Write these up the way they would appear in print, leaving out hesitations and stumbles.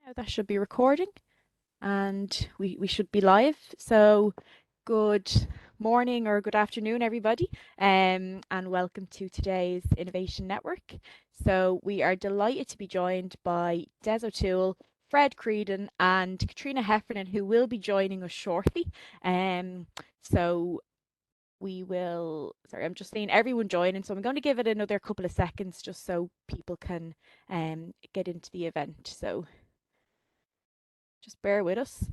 Now that should be recording and we should be live. So good morning or good afternoon, everybody, and welcome to today's Innovation Network. So we are delighted to be joined by Jade O'Toole, Fred Creedon, and Caitriona Heffernan, who will be joining us shortly. So we will, sorry, I'm just seeing everyone joining, so I'm going to give it another couple of seconds just so people can get into the event. So just bear with us.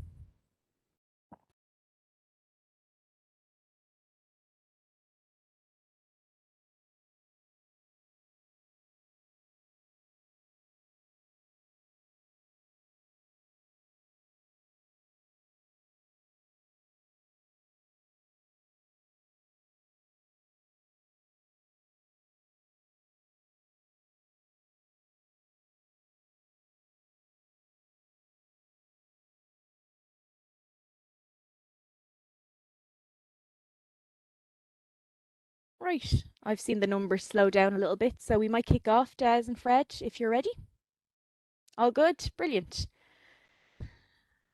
Right, I've seen the numbers slow down a little bit, so we might kick off, Des and Fred, if you're ready. All good, brilliant.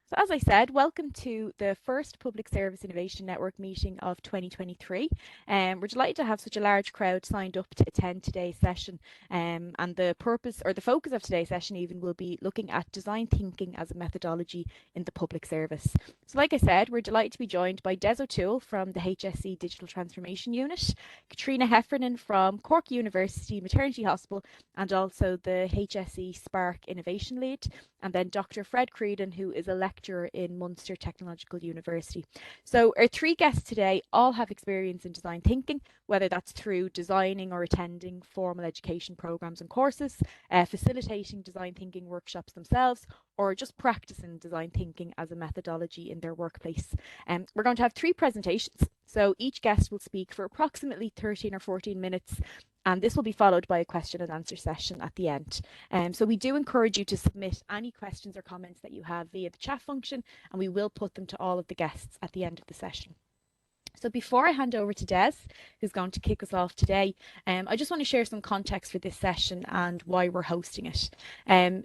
So as I said, welcome to the first Public Service Innovation Network meeting of 2023. We're delighted to have such a large crowd signed up to attend today's session. And the purpose or the focus of today's session even will be looking at design thinking as a methodology in the public service. So like I said, we're delighted to be joined by Jade O'Toole from the HSE Digital Transformation Unit, Caitriona Heffernan from Cork University Maternity Hospital, and also the HSE Spark Innovation Lead, and then Dr Fred Creedon, who is a lecturer in Munster Technological University. So our three guests today all have experience in design thinking, whether that's through designing or attending formal education programs and courses, facilitating design thinking workshops themselves, or just practicing design thinking as a methodology in their workplace. We're going to have three presentations. So each guest will speak for approximately 13 or 14 minutes, and this will be followed by a question and answer session at the end. So we do encourage you to submit any questions or comments that you have via the chat function, and we will put them to all of the guests at the end of the session. So before I hand over to Des, who's going to kick us off today, I just want to share some context for this session and why we're hosting it.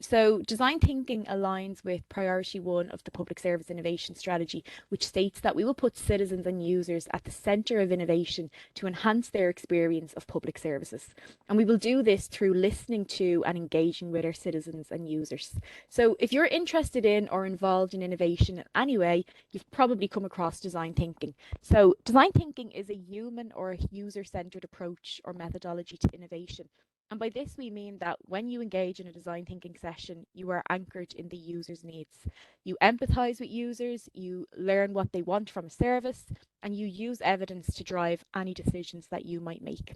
So design thinking aligns with priority 1 of the Public Service Innovation Strategy, which states that we will put citizens and users at the centre of innovation to enhance their experience of public services. And we will do this through listening to and engaging with our citizens and users. So if you're interested in or involved in innovation in any way, you've probably come across design thinking. So design thinking is a human or a user-centered approach or methodology to innovation. And by this, we mean that when you engage in a design thinking session, you are anchored in the user's needs. You empathize with users, you learn what they want from a service, and you use evidence to drive any decisions that you might make.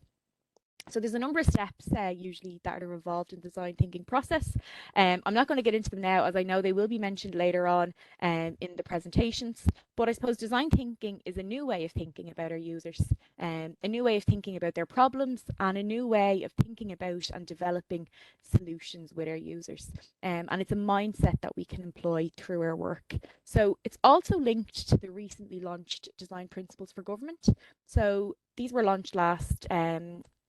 So there's a number of steps usually that are involved in the design thinking process. I'm not going to get into them now, as I know they will be mentioned later on in the presentations. But I suppose design thinking is a new way of thinking about our users, a new way of thinking about their problems, and a new way of thinking about and developing solutions with our users. And it's a mindset that we can employ through our work. So it's also linked to the recently launched design principles for government. So these were launched last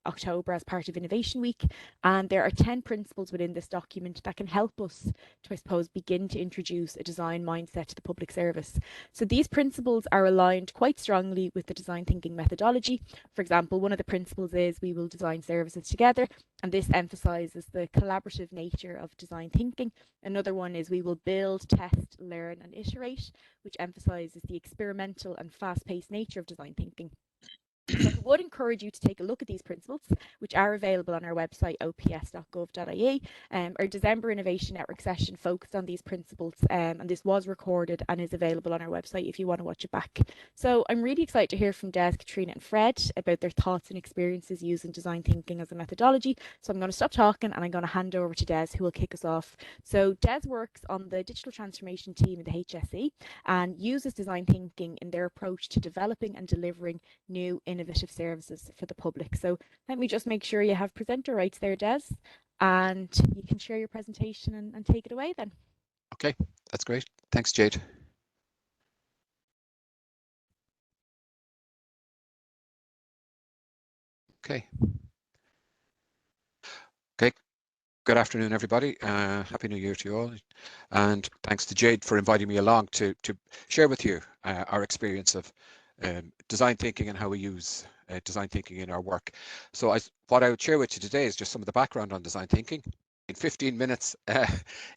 October as part of Innovation Week, and there are 10 principles within this document that can help us to, I suppose, begin to introduce a design mindset to the public service. So these principles are aligned quite strongly with the design thinking methodology. For example, one of the principles is we will design services together, and this emphasises the collaborative nature of design thinking. Another one is we will build, test, learn and iterate, which emphasises the experimental and fast-paced nature of design thinking. So I would encourage you to take a look at these principles, which are available on our website, ops.gov.ie. Our December Innovation Network session focused on these principles, and this was recorded and is available on our website if you want to watch it back. So I'm really excited to hear from Des, Caitriona and Fred about their thoughts and experiences using design thinking as a methodology. So I'm going to stop talking and I'm going to hand over to Des, who will kick us off. So Des works on the digital transformation team in the HSE and uses design thinking in their approach to developing and delivering new innovative services for the public. So let me just make sure you have presenter rights there, Des, and you can share your presentation and take it away then. Okay, that's great. Thanks, Jade. Okay. Good afternoon, everybody. Happy New Year to you all. And thanks to Jade for inviting me along to share with you our experience of design thinking and how we use design thinking in our work. So what I would share with you today is just some of the background on design thinking. In 15 minutes,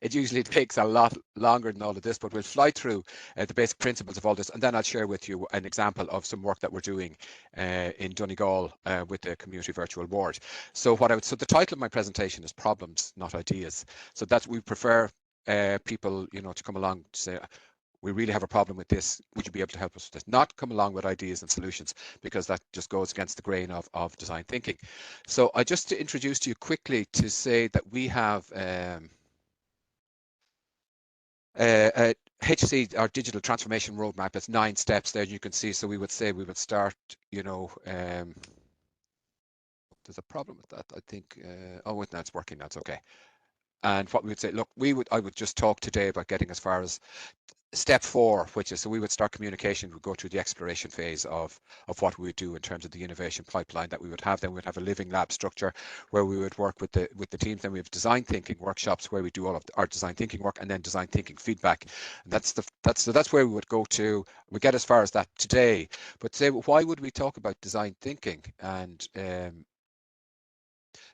it usually takes a lot longer than all of this, but we'll fly through the basic principles of all this, and then I'll share with you an example of some work that we're doing in Donegal with the community virtual ward. So the title of my presentation is Problems, Not Ideas. So we prefer people, to come along to say, we really have a problem with this. Would you be able to help us with this? Not come along with ideas and solutions, because that just goes against the grain of design thinking. So just to introduce to you quickly to say that we have HSE, our digital transformation roadmap, is 9 steps there. You can see. So we would say we would start, there's a problem with that. I think, oh, now it's working. That's okay. And what we would say, look, I would just talk today about getting as far as step 4, which is, so we would start communication. We'd go through the exploration phase of what we would do in terms of the innovation pipeline that we would have. Then we'd have a living lab structure where we would work with the teams. Then we have design thinking workshops where we do all of our design thinking work, and then design thinking feedback. And that's where we would go to. We get as far as that today. But say, why would we talk about design thinking? And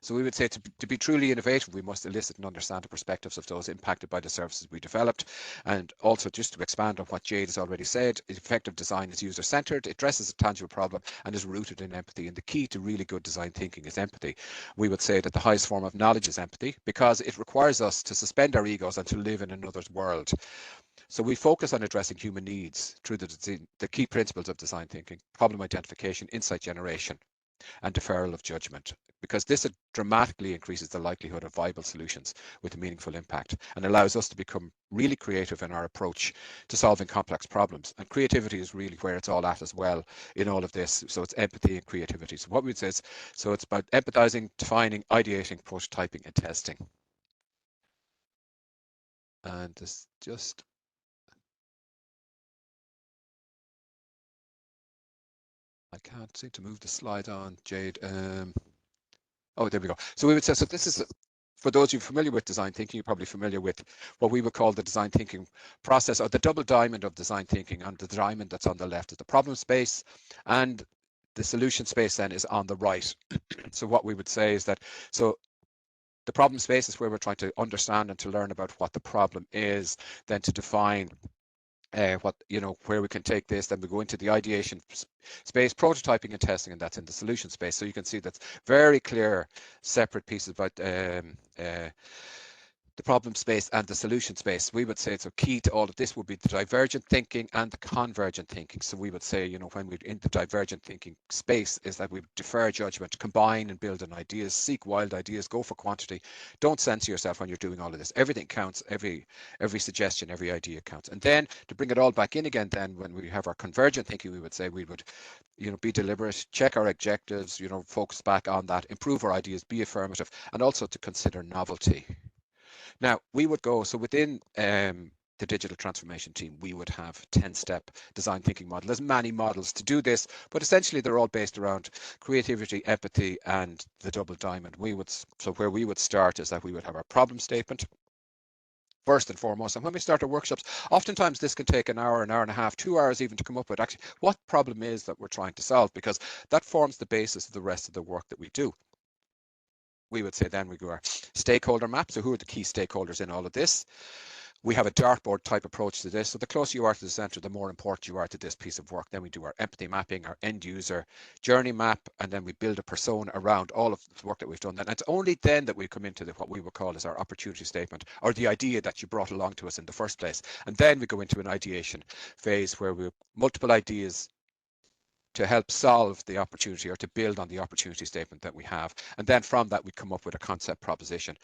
so we would say to be truly innovative, we must elicit and understand the perspectives of those impacted by the services we developed. And also, just to expand on what Jade has already said, effective design is user-centered, it addresses a tangible problem, and is rooted in empathy. And the key to really good design thinking is empathy. We would say that the highest form of knowledge is empathy, because it requires us to suspend our egos and to live in another's world. So we focus on addressing human needs through the key principles of design thinking: problem identification, insight generation, and deferral of judgment, because this dramatically increases the likelihood of viable solutions with a meaningful impact, and allows us to become really creative in our approach to solving complex problems. And creativity is really where it's all at as well in all of this. So it's empathy and creativity. So what we say is, so it's about empathizing, defining, ideating, prototyping, and testing. And this just, I can't seem to move the slide on, Jade. Oh, there we go. So we would say, so this is, for those of you familiar with design thinking, you're probably familiar with what we would call the design thinking process, or the double diamond of design thinking. And the diamond that's on the left is the problem space, and the solution space then is on the right. So what we would say is that, so the problem space is where we're trying to understand and to learn about what the problem is, then to define where we can take this. Then we go into the ideation space, prototyping and testing, and that's in the solution space. So you can see that's very clear separate pieces about the problem space and the solution space. We would say, so key to all of this would be the divergent thinking and the convergent thinking. So we would say, when we're in the divergent thinking space, is that we defer judgment, combine and build on ideas, seek wild ideas, go for quantity. Don't censor yourself when you're doing all of this. Everything counts, every suggestion, every idea counts. And then to bring it all back in again, then when we have our convergent thinking, we would say we would be deliberate, check our objectives, focus back on that, improve our ideas, be affirmative, and also to consider novelty. Now, we would go, so within the digital transformation team, we would have 10-step design thinking model. There's many models to do this, but essentially they're all based around creativity, empathy, and the double diamond. So where we would start is that we would have our problem statement first and foremost. And when we start our workshops, oftentimes this can take an hour and a half, 2 hours even to come up with actually what problem is that we're trying to solve, because that forms the basis of the rest of the work that we do. We would say then we go our stakeholder map. So who are the key stakeholders in all of this? We have a dartboard type approach to this. So the closer you are to the center, the more important you are to this piece of work. Then we do our empathy mapping, our end user journey map, and then we build a persona around all of the work that we've done. And it's only then that we come into what we would call as our opportunity statement, or the idea that you brought along to us in the first place. And then we go into an ideation phase where we have multiple ideas to help solve the opportunity, or to build on the opportunity statement that we have. And then from that, we come up with a concept proposition,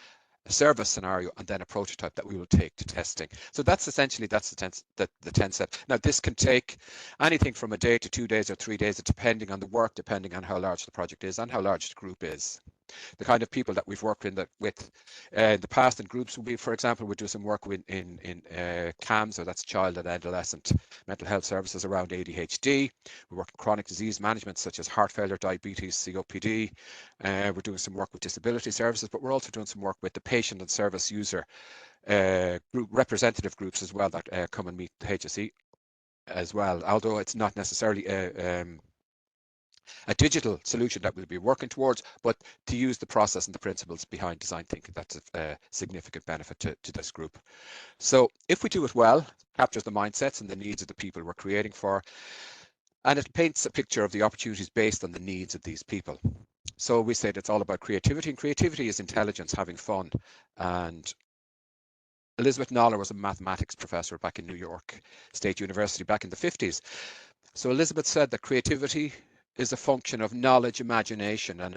a service scenario, and then a prototype that we will take to testing. So that's essentially, that's the 10 step. Now, this can take anything from a day to 2 days or 3 days, depending on the work, depending on how large the project is and how large the group is. The kind of people that we've worked with in the past in groups will be, for example, we do some work in CAMS, so that's child and adolescent mental health services around ADHD. We work in chronic disease management such as heart failure, diabetes, COPD. We're doing some work with disability services, but we're also doing some work with the patient and service user representative groups as well that come and meet the HSE as well, although it's not necessarily a digital solution that we'll be working towards, but to use the process and the principles behind design thinking, that's a significant benefit to this group. So if we do it well, it captures the mindsets and the needs of the people we're creating for, and it paints a picture of the opportunities based on the needs of these people. So we said it's all about creativity, and creativity is intelligence, having fun. And Elizabeth Noller was a mathematics professor back in New York State University back in the 50s. So Elizabeth said that creativity is a function of knowledge, imagination, and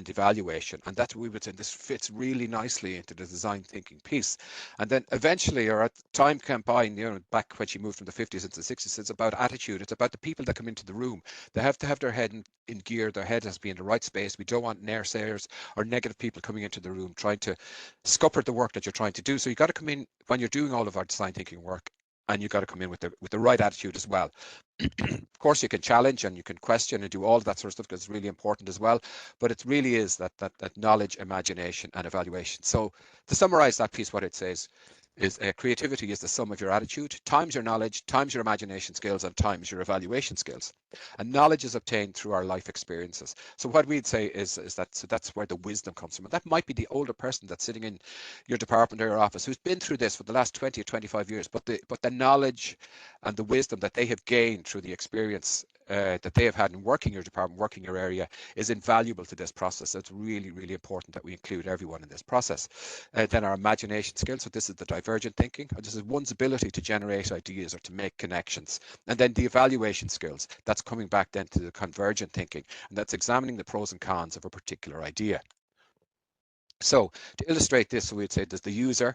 evaluation. And that's what we would say this fits really nicely into the design thinking piece. And then eventually, or at time came by, back when she moved from the 50s into the 60s, it's about attitude. It's about the people that come into the room. They have to have their head in gear. Their head has to be in the right space. We don't want naysayers or negative people coming into the room trying to scupper the work that you're trying to do. So you got to come in when you're doing all of our design thinking work, and you got to come in with the right attitude as well. Of course, you can challenge and you can question and do all of that sort of stuff because it's really important as well. But it really is that knowledge, imagination, and evaluation. So to summarize that piece, what it says is creativity is the sum of your attitude times your knowledge, times your imagination skills, and times your evaluation skills. And knowledge is obtained through our life experiences. So what we'd say is that that's where the wisdom comes from. And that might be the older person that's sitting in your department or your office who's been through this for the last 20 or 25 years, but the knowledge and the wisdom that they have gained through the experience that they have had in working your department, working your area, is invaluable to this process. So it's really, really important that we include everyone in this process. Then our imagination skills. So this is the divergent thinking. This is one's ability to generate ideas or to make connections. And then the evaluation skills. That's coming back then to the convergent thinking. And that's examining the pros and cons of a particular idea. So to illustrate this, we'd say there's the user,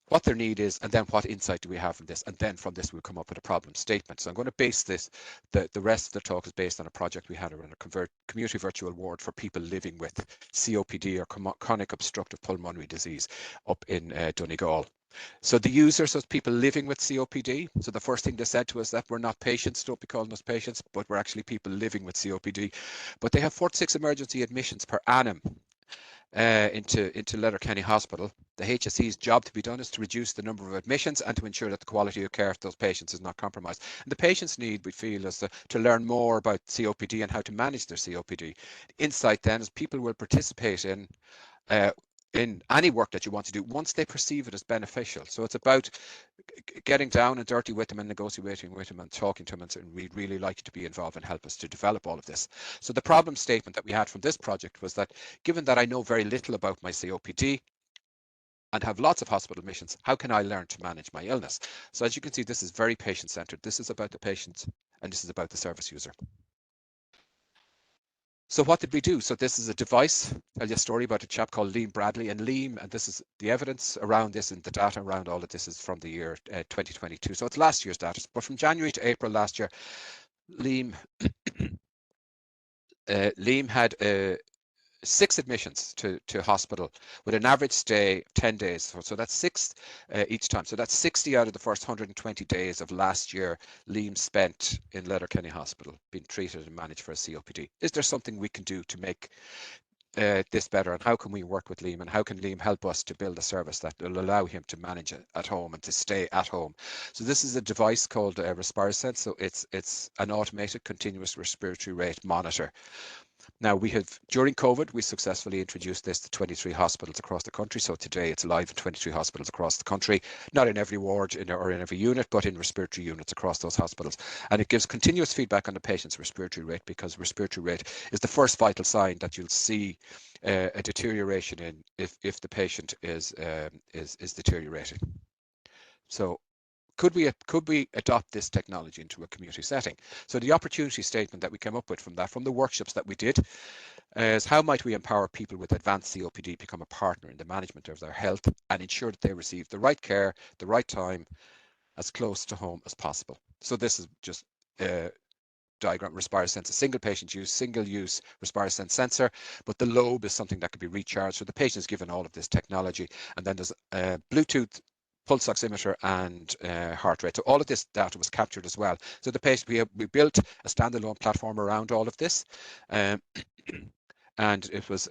what their need is, and then what insight do we have from this, and then from this we'll come up with a problem statement. So I'm going to base this, the rest of the talk is based on a project we had around a community virtual ward for people living with COPD or chronic obstructive pulmonary disease up in Donegal. So the users, those people living with COPD, so the first thing they said to us that we're not patients, don't be calling us patients, but we're actually people living with COPD. But they have 46 emergency admissions per annum into Letterkenny Hospital. The HSE's job to be done is to reduce the number of admissions and to ensure that the quality of care for those patients is not compromised. And the patients' need, we feel, is to learn more about COPD and how to manage their COPD. Insight then is people will participate in any work that you want to do once they perceive it as beneficial. So it's about getting down and dirty with them and negotiating with them and talking to them and saying, we'd really like you to be involved and help us to develop all of this. So the problem statement that we had from this project was that given that I know very little about my COPD and have lots of hospital admissions, how can I learn to manage my illness? So as you can see, this is very patient-centered. This is about the patient and this is about the service user. So what did we do? So this is a device. I'll tell you a story about a chap called Liam Bradley. And Liam, and this is the evidence around this and the data around all of this is from the year 2022. So it's last year's data. But from January to April last year, Liam had 6 admissions to hospital with an average stay of 10 days. So that's 6 each time. So that's 60 out of the first 120 days of last year Liam spent in Letterkenny Hospital being treated and managed for a COPD. Is there something we can do to make this better, and how can we work with Liam, and how can Liam help us to build a service that will allow him to manage it at home and to stay at home? So this is a device called RespirSense. So it's an automated continuous respiratory rate monitor. Now we have, during COVID, we successfully introduced this to 23 hospitals across the country. So today it's live in 23 hospitals across the country, not in every ward or in every unit, but in respiratory units across those hospitals. And it gives continuous feedback on the patient's respiratory rate, because respiratory rate is the first vital sign that you'll see a deterioration in if the patient is deteriorating. So could we adopt this technology into a community setting? So the opportunity statement that we came up with from the workshops that we did is how might we empower people with advanced COPD become a partner in the management of their health and ensure that they receive the right care, the right time, as close to home as possible. So this is just diagram, RespirSense, a single patient use, single use RespirSense sensor, but the lobe is something that could be recharged. So the patient is given all of this technology, and then there's Bluetooth pulse oximeter and heart rate. So all of this data was captured as well. So the patient, we built a standalone platform around all of this, and it was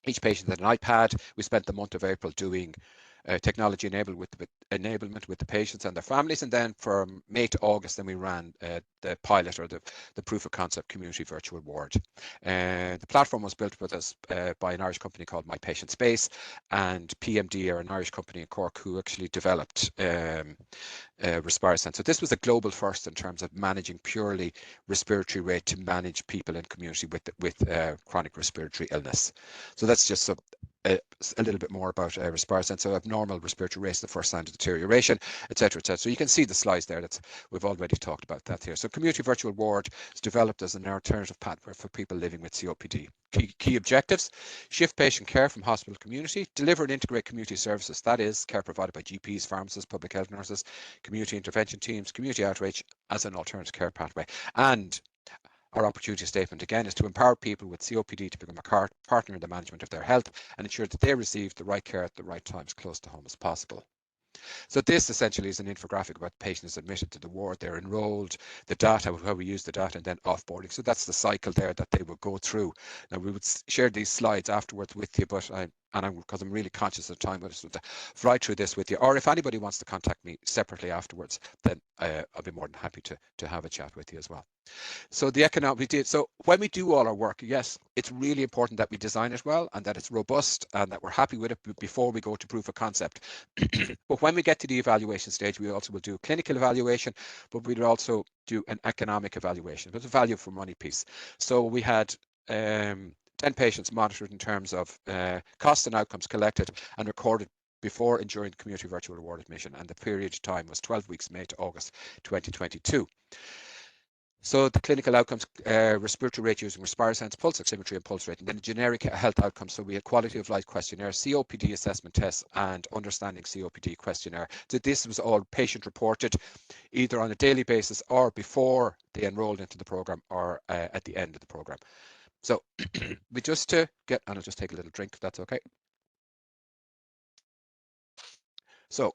each patient had an iPad. We spent the month of April doing technology enablement with the patients and their families, and then from May to August, then we ran the pilot or the proof of concept community virtual ward. The platform was built with us by an Irish company called My Patient Space, and PMD are an Irish company in Cork who actually developed RespirSense. So this was a global first in terms of managing purely respiratory rate to manage people in community with chronic respiratory illness. So that's just a little bit more about RespirSense. So abnormal respiratory rate is the first sign of deterioration, etc., etc. So you can see the slides there. We've already talked about that here. So community virtual ward is developed as an alternative pathway for people living with COPD. Key objectives: shift patient care from hospital to community, deliver and integrate community services, that is care provided by GPs, pharmacists, public health nurses, community intervention teams, community outreach as an alternative care pathway. And our opportunity statement again is to empower people with COPD to become a partner in the management of their health and ensure that they receive the right care at the right times close to home as possible. So this essentially is an infographic about patients admitted to the ward, they're enrolled, the data, how we use the data, and then offboarding. So that's the cycle there that they will go through. Now we would share these slides afterwards with you, but because I'm really conscious of time, I just want to fly through this with you. Or if anybody wants to contact me separately afterwards, then I'll be more than happy to have a chat with you as well. So the economic, we did, so when we do all our work, yes, it's really important that we design it well and that it's robust and that we're happy with it before we go to proof of concept. But when we get to the evaluation stage, we also will do clinical evaluation, but we'll also do an economic evaluation. There's a value for money piece. So we had 10 patients monitored in terms of costs and outcomes collected and recorded before and during the community virtual ward admission, and the period of time was 12 weeks, May to August 2022. So the clinical outcomes, respiratory rate using RespirSense, pulse oximetry and pulse rate, and then the generic health outcomes. So we had quality of life questionnaire, COPD assessment tests, and understanding COPD questionnaire. So this was all patient reported either on a daily basis or before they enrolled into the program or at the end of the program. So we just to get, and I'll just take a little drink if that's okay. So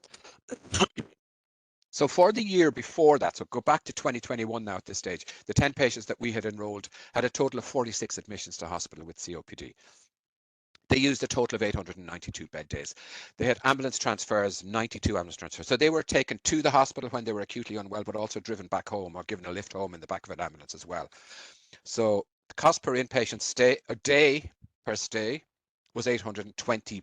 for the year before that, so go back to 2021 now at this stage, the 10 patients that we had enrolled had a total of 46 admissions to hospital with COPD. They used a total of 892 bed days. They had ambulance transfers, 92 ambulance transfers. So they were taken to the hospital when they were acutely unwell, but also driven back home or given a lift home in the back of an ambulance as well. So the cost per inpatient stay, a day per stay, was 820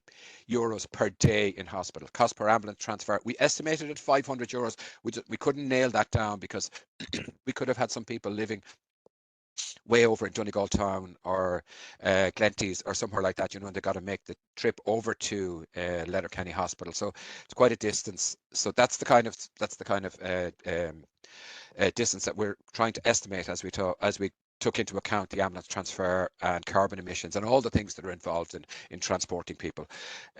euros per day in hospital. Cost per ambulance transfer, we estimated at 500 euros. We couldn't nail that down because we could have had some people living way over in Donegal Town or Glenties or somewhere like that, you know, and they got to make the trip over to Letterkenny Hospital. So it's quite a distance. So that's the kind of distance that we're trying to estimate as we took into account the ambulance transfer and carbon emissions and all the things that are involved in transporting people.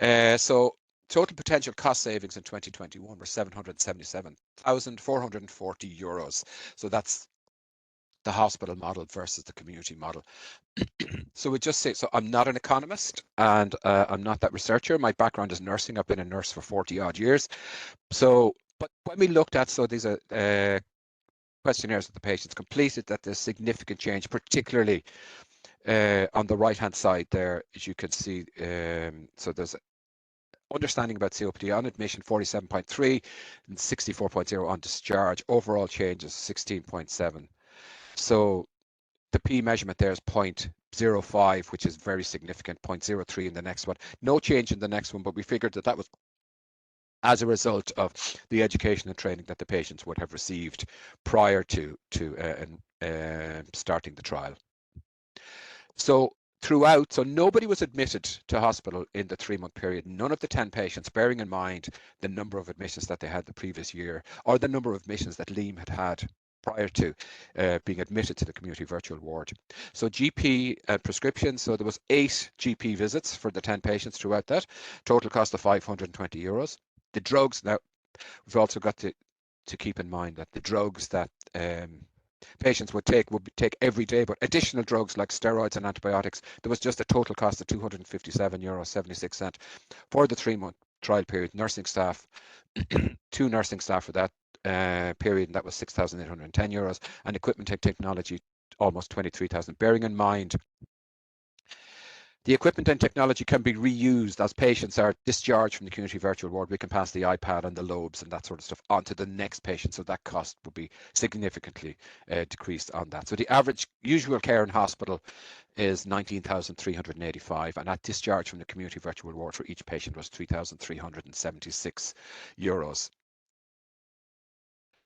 So total potential cost savings in 2021 were 777,440 euros. So that's the hospital model versus the community model. So we just say, so I'm not an economist and I'm not that researcher. My background is nursing. I've been a nurse for 40 odd years. So, but when we looked at, so these are questionnaires that the patients completed, that there's significant change, particularly on the right hand side there, as you can see. So there's understanding about COPD on admission 47.3 and 64.0 on discharge. Overall change is 16.7. So the P measurement there is 0.05, which is very significant, 0.03 in the next one. No change in the next one, but we figured that was as a result of the education and training that the patients would have received prior to starting the trial. So throughout, so nobody was admitted to hospital in the 3-month period. None of the 10 patients, bearing in mind the number of admissions that they had the previous year or the number of admissions that Liam had prior to being admitted to the community virtual ward. So GP prescriptions, so there was 8 GP visits for the 10 patients throughout that, total cost of 520 euros. The drugs, now we've also got to keep in mind that the drugs that patients would take every day, but additional drugs like steroids and antibiotics, there was just a total cost of €257.76 for the 3-month trial period. Nursing staff, 2 nursing staff for that period, and that was €6,810, and equipment and technology almost 23,000. Bearing in mind, the equipment and technology can be reused as patients are discharged from the community virtual ward. We can pass the iPad and the lobes and that sort of stuff onto the next patient, so that cost would be significantly decreased on that. So the average usual care in hospital is 19,385, and that discharge from the community virtual ward for each patient was €3,376.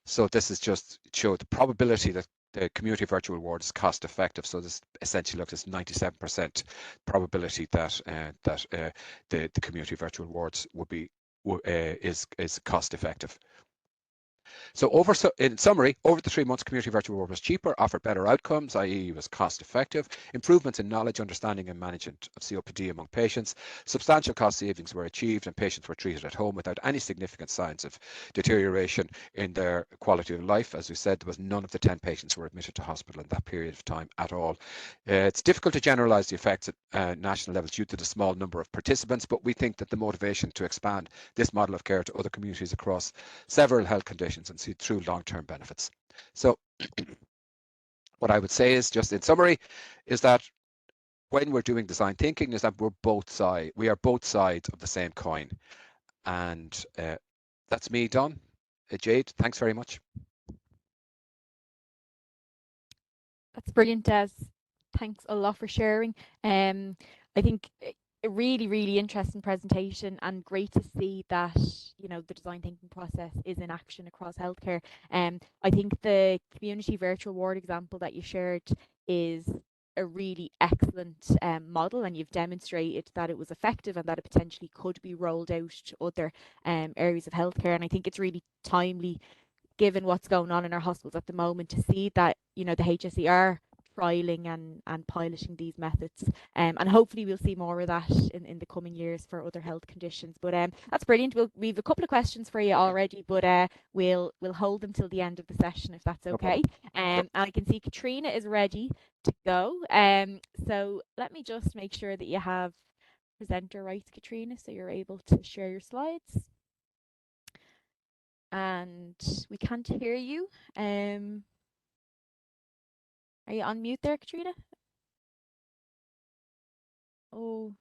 So this is just show the probability that the community virtual ward is cost effective. So this essentially looks at 97% probability that the community virtual wards would be is cost effective. So in summary, over the 3 months, community virtual ward was cheaper, offered better outcomes, i.e. was cost effective, improvements in knowledge, understanding and management of COPD among patients, substantial cost savings were achieved, and patients were treated at home without any significant signs of deterioration in their quality of life. As we said, there was none of the 10 patients who were admitted to hospital in that period of time at all. It's difficult to generalise the effects at national levels due to the small number of participants, but we think that the motivation to expand this model of care to other communities across several health conditions and see through long-term benefits. So what I would say is, just in summary, is that when we're doing design thinking, is that we are both sides of the same coin. And that's me done. Jade, thanks very much. That's brilliant, Des. Thanks a lot for sharing. I think a really, really interesting presentation, and great to see that, you know, the design thinking process is in action across healthcare. I think the community virtual ward example that you shared is a really excellent model, and you've demonstrated that it was effective and that it potentially could be rolled out to other areas of healthcare. And I think it's really timely, given what's going on in our hospitals at the moment, to see that, you know, the HSE are trialing and piloting these methods, and hopefully we'll see more of that in the coming years for other health conditions. But that's brilliant. We've a couple of questions for you already, but we'll hold them till the end of the session, if that's okay. And I can see Caitriona is ready to go. So let me just make sure that you have presenter rights, Caitriona, so you're able to share your slides. And we can't hear you. Are you on mute there, Caitriona? Oh,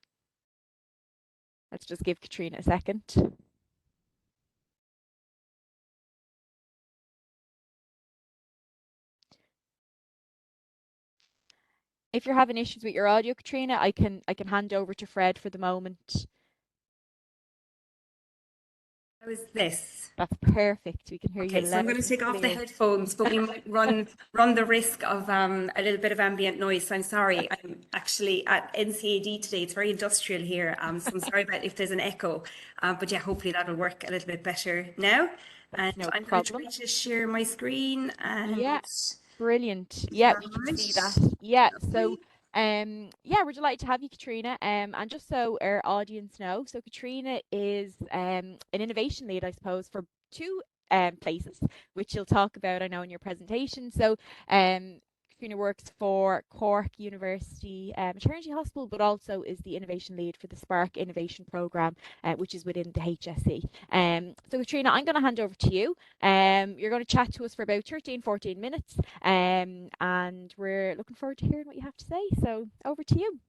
let's just give Caitriona a second. If you're having issues with your audio, Caitriona, I can hand over to Fred for the moment. How is this? That's perfect. We can hear you. Okay, so I'm going to take off the headphones, but we might run the risk of a little bit of ambient noise. So I'm sorry. I'm actually at NCAD today. It's very industrial here. So I'm sorry about if there's an echo. But yeah, hopefully that'll work a little bit better now. And no I'm problem. going to try to share my screen. And yeah, brilliant. Yeah, we can see that. Yeah, so yeah, we're delighted to have you, Caitriona. And just so our audience know, so Caitriona is an innovation lead, I suppose, for 2 places, which you'll talk about, I know, in your presentation. So Caitriona works for Cork University Maternity Hospital, but also is the innovation lead for the Spark Innovation Programme, which is within the HSE. So Caitriona, I'm going to hand over to you. You're going to chat to us for about 13-14 minutes, and we're looking forward to hearing what you have to say. So over to you.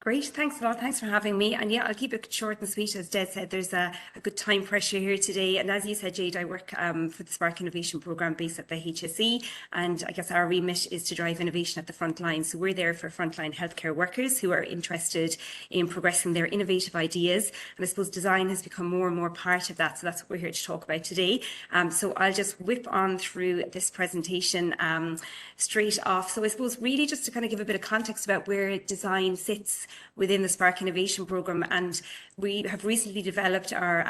Great, thanks a lot. Thanks for having me. And yeah, I'll keep it short and sweet. As Des said, there's a good time pressure here today. And as you said, Jade, I work for the Spark Innovation Programme based at the HSE. And I guess our remit is to drive innovation at the front line. So we're there for frontline healthcare workers who are interested in progressing their innovative ideas. And I suppose design has become more and more part of that. So that's what we're here to talk about today. So I'll just whip on through this presentation straight off. So I suppose really just to kind of give a bit of context about where design sits within the Spark Innovation Programme. And we have recently developed our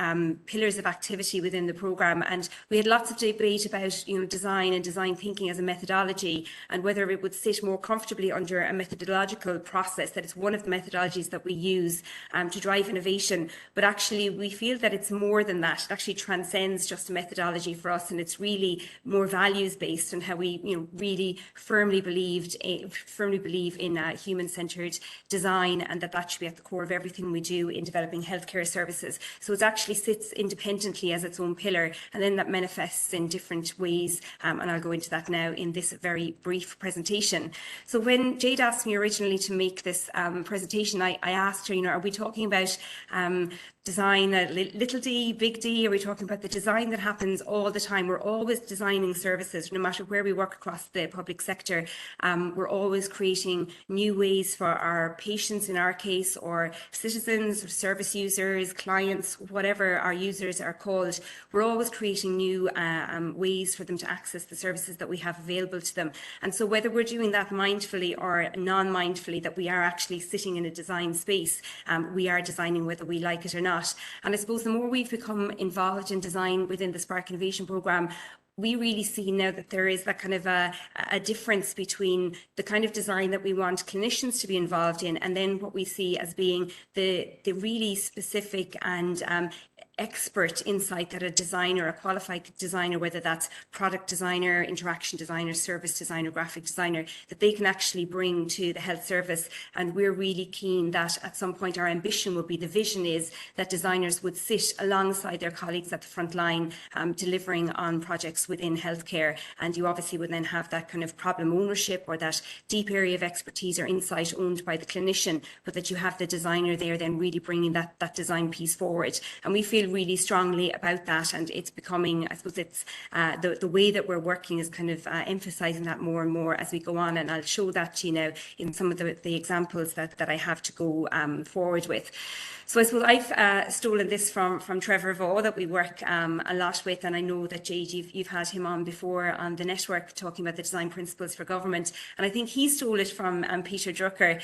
pillars of activity within the programme, and we had lots of debate about design and design thinking as a methodology, and whether it would sit more comfortably under a methodological process, that it's one of the methodologies that we use to drive innovation. But actually we feel that it's more than that. It actually transcends just a methodology for us, and it's really more values based on how we really firmly believe in human-centred design, and that should be at the core of everything we do in developing healthcare services. So it actually sits independently as its own pillar, and then that manifests in different ways, and I'll go into that now in this very brief presentation. So when Jade asked me originally to make this presentation, I asked her, are we talking about design, little d, big D? Are we talking about the design that happens all the time? We're always designing services, no matter where we work across the public sector. We're always creating new ways for our patients, in our case, or citizens, or service users, clients, whatever our users are called. We're always creating new ways for them to access the services that we have available to them. And so whether we're doing that mindfully or non-mindfully, that we are actually sitting in a design space, we are designing whether we like it or not. And I suppose the more we've become involved in design within the Spark Innovation Programme, we really see now that there is that kind of a difference between the kind of design that we want clinicians to be involved in, and then what we see as being the really specific and expert insight that a designer, a qualified designer, whether that's product designer, interaction designer, service designer, graphic designer, that they can actually bring to the health service. And we're really keen that at some point our ambition would be, the vision is that designers would sit alongside their colleagues at the front line, delivering on projects within healthcare. And you obviously would then have that kind of problem ownership, or that deep area of expertise or insight owned by the clinician, but that you have the designer there then really bringing that design piece forward. And we feel really strongly about that, and it's becoming, I suppose it's the way that we're working is kind of emphasising that more and more as we go on, and I'll show that to you now in some of the examples that I have to go forward with. So I suppose I've stolen this from Trevor Vaugh, that we work a lot with, and I know that Jade, you've had him on before on the network talking about the design principles for government, and I think he stole it from Peter Drucker.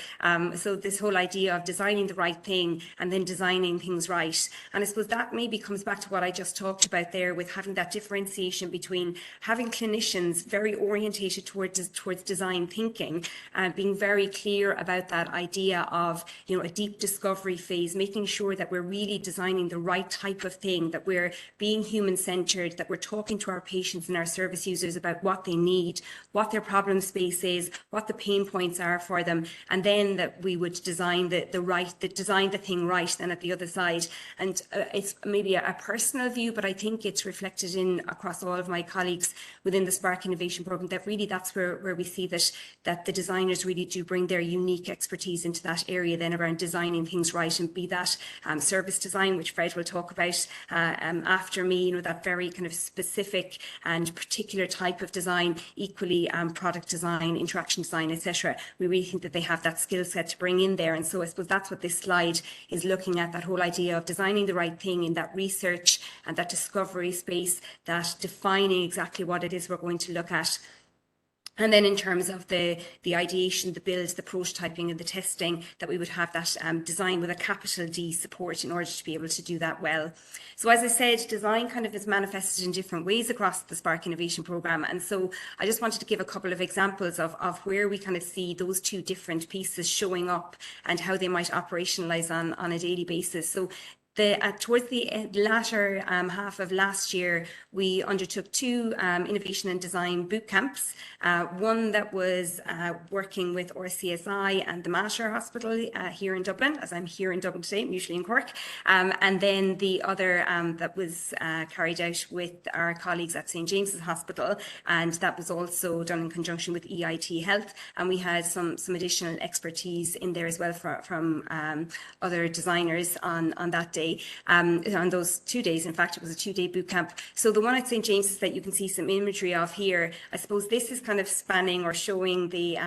So this whole idea of designing the right thing and then designing things right, and I suppose that maybe comes back to what I just talked about there, with having that differentiation between having clinicians very orientated towards design thinking, and being very clear about that idea of a deep discovery phase, making sure that we're really designing the right type of thing, that we're being human-centred, that we're talking to our patients and our service users about what they need, what their problem space is, what the pain points are for them, and then that we would design design the thing right then at the other side. And it's maybe a personal view, but I think it's reflected in across all of my colleagues within the Spark Innovation Programme, that really that's where we see that the designers really do bring their unique expertise into that area then around designing things right, and be that service design, which Fred will talk about after me, that very kind of specific and particular type of design, equally product design, interaction design, etc. We really think that they have that skill set to bring in there. And so I suppose that's what this slide is looking at, that whole idea of designing the right thing in that research and that discovery space, that defining exactly what it is we're going to look at. And then in terms of the ideation, the build, the prototyping and the testing, that we would have that design with a capital D support in order to be able to do that well. So as I said, design kind of is manifested in different ways across the Spark Innovation Programme. And so I just wanted to give a couple of examples of where we kind of see those two different pieces showing up and how they might operationalise on a daily basis. So towards the latter half of last year, we undertook two innovation and design boot camps. One that was working with RCSI and the Mater Hospital here in Dublin, as I'm here in Dublin today, I'm usually in Cork. And then the other that was carried out with our colleagues at St James's Hospital, and that was also done in conjunction with EIT Health. And we had some additional expertise in there as well from other designers on that day. On those 2 days. In fact, it was a 2-day boot camp. So the one at St James's that you can see some imagery of here, I suppose this is kind of spanning or showing the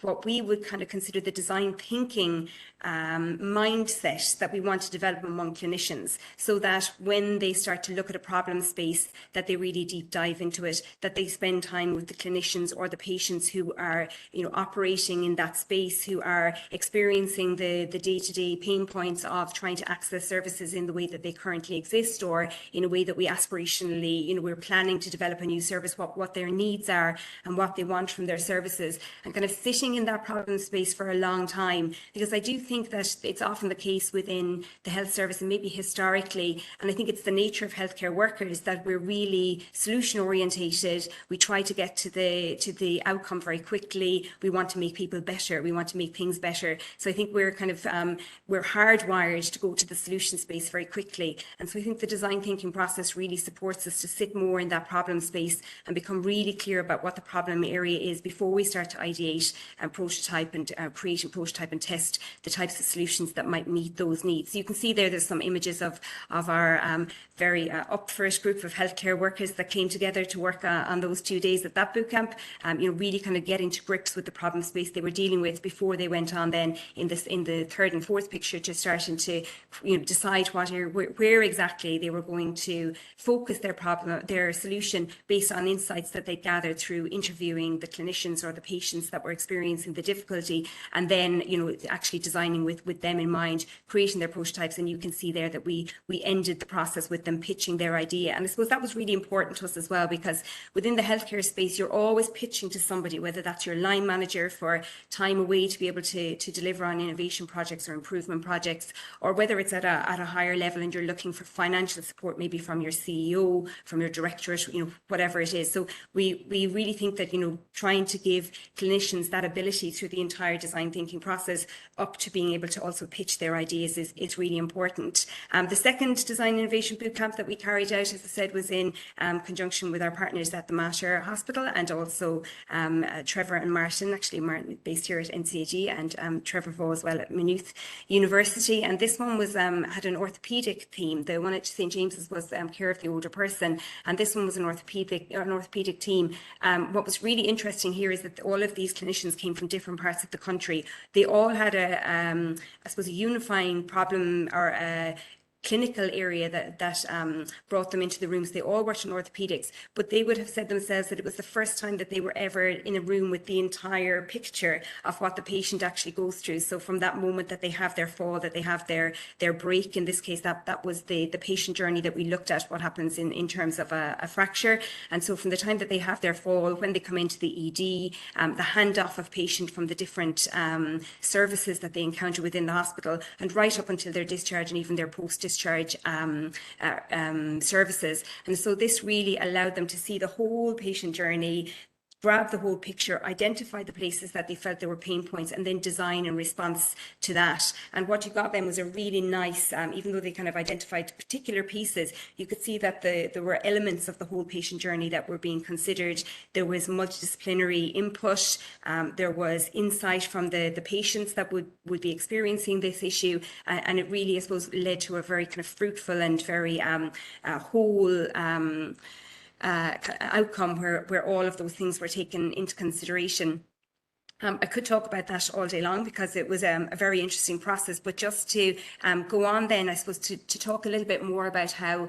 what we would kind of consider the design thinking mindset that we want to develop among clinicians, so that when they start to look at a problem space, that they really deep dive into it, that they spend time with the clinicians or the patients who are, operating in that space, who are experiencing the day-to-day pain points of trying to access services in the way that they currently exist, or in a way that we aspirationally, we're planning to develop a new service, what their needs are and what they want from their services, and kind of sitting in that problem space for a long time. Because I do think that it's often the case within the health service, and maybe historically, and I think it's the nature of healthcare workers, that we're really solution orientated. We try to get to the outcome very quickly. We want to make people better. We want to make things better. So I think we're kind of we're hardwired to go to the solution space very quickly. And so I think the design thinking process really supports us to sit more in that problem space and become really clear about what the problem area is before we start to ideate and prototype and create and prototype and test the types of solutions that might meet those needs. So you can see there's some images of our very up for it group of healthcare workers that came together to work on those 2 days at that bootcamp, really kind of getting to grips with the problem space they were dealing with before they went on then in the third and fourth picture to starting to decide where exactly they were going to focus their solution based on insights that they gathered through interviewing the clinicians or the patients that were experiencing the difficulty, and then actually designing with them in mind, creating their prototypes. And you can see there that we ended the process with them pitching their idea. And I suppose that was really important to us as well, because within the healthcare space, you're always pitching to somebody, whether that's your line manager for time away to be able to deliver on innovation projects or improvement projects, or whether it's at a higher level and you're looking for financial support, maybe from your CEO, from your directorate, whatever it is. So we really think that, trying to give clinicians that ability through the entire design thinking process up to being able to also pitch their ideas is really important. The second design innovation bootcamp that we carried out, as I said, was in conjunction with our partners at the Mater Hospital, and also Trevor and Martin, actually Martin based here at NCAG, and Trevor Vaugh as well at Maynooth University. And this one was had an orthopaedic theme. The one at St James's was care of the older person, and this one was an orthopaedic team. What was really interesting here is that all of these clinicians came from different parts of the country. They all had I suppose, a unifying problem or a clinical area that brought them into the rooms. They all worked in orthopedics, but they would have said themselves that it was the first time that they were ever in a room with the entire picture of what the patient actually goes through. So from that moment that they have their fall, that they have their break, in this case, that was the patient journey that we looked at, what happens in terms of a fracture. And so from the time that they have their fall, when they come into the ED, the handoff of patient from the different services that they encounter within the hospital, and right up until their discharge and even their post-discharge services. And so this really allowed them to see the whole patient journey, grab the whole picture, identify the places that they felt there were pain points, and then design in response to that. And what you got then was a really nice, even though they kind of identified particular pieces, you could see that there were elements of the whole patient journey that were being considered. There was multidisciplinary input, there was insight from the patients that would be experiencing this issue, and it really, I suppose, led to a very kind of fruitful and very whole outcome where all of those things were taken into consideration. I could talk about that all day long because it was a very interesting process, but just to go on then, I suppose, to talk a little bit more about how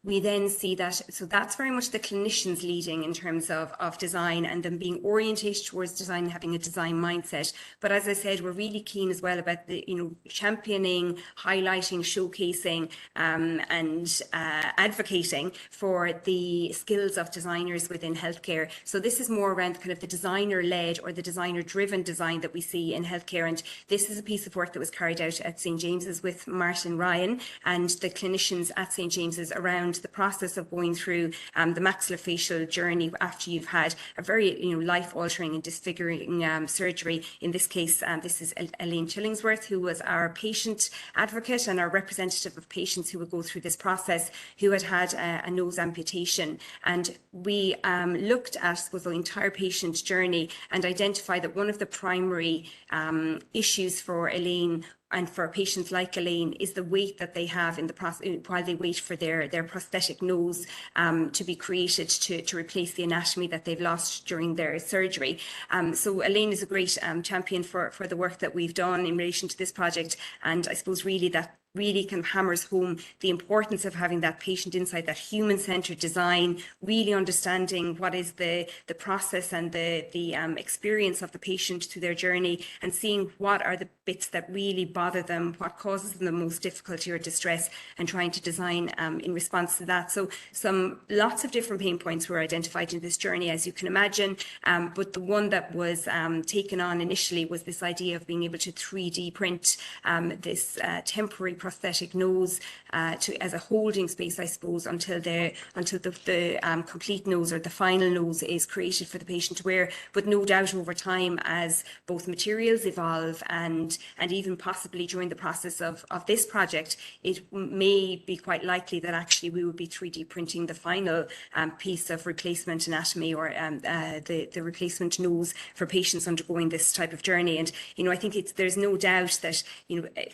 we then see that, so that's very much the clinicians leading in terms of design and them being orientated towards design and having a design mindset. But as I said, we're really keen as well about the, championing, highlighting, showcasing and advocating for the skills of designers within healthcare. So this is more around kind of the designer-led or the designer-driven design that we see in healthcare. And this is a piece of work that was carried out at St James's with Martin Ryan and the clinicians at St James's around the process of going through the maxillofacial journey after you've had a very life-altering and disfiguring surgery. In this case, this is Elaine Chillingsworth, who was our patient advocate and our representative of patients who would go through this process, who had a nose amputation. And we looked at the entire patient journey and identified that one of the primary issues for Elaine and for patients like Elaine, is the wait that they have in the while they wait for their prosthetic nose to be created to replace the anatomy that they've lost during their surgery. So Elaine is a great champion for the work that we've done in relation to this project, and I suppose really that really kind of hammers home the importance of having that patient insight, that human-centered design, really understanding what is the process and the experience of the patient through their journey, and seeing what are the bits that really bother them, what causes them the most difficulty or distress, and trying to design in response to that. So lots of different pain points were identified in this journey, as you can imagine, but the one that was taken on initially was this idea of being able to 3D print this temporary prosthetic nose as a holding space, I suppose, until the complete nose or the final nose is created for the patient to wear. But no doubt over time, as both materials evolve and even possibly during the process of this project, it may be quite likely that actually we will be 3D printing the final piece of replacement anatomy, or the replacement nose for patients undergoing this type of journey. And I think there's no doubt that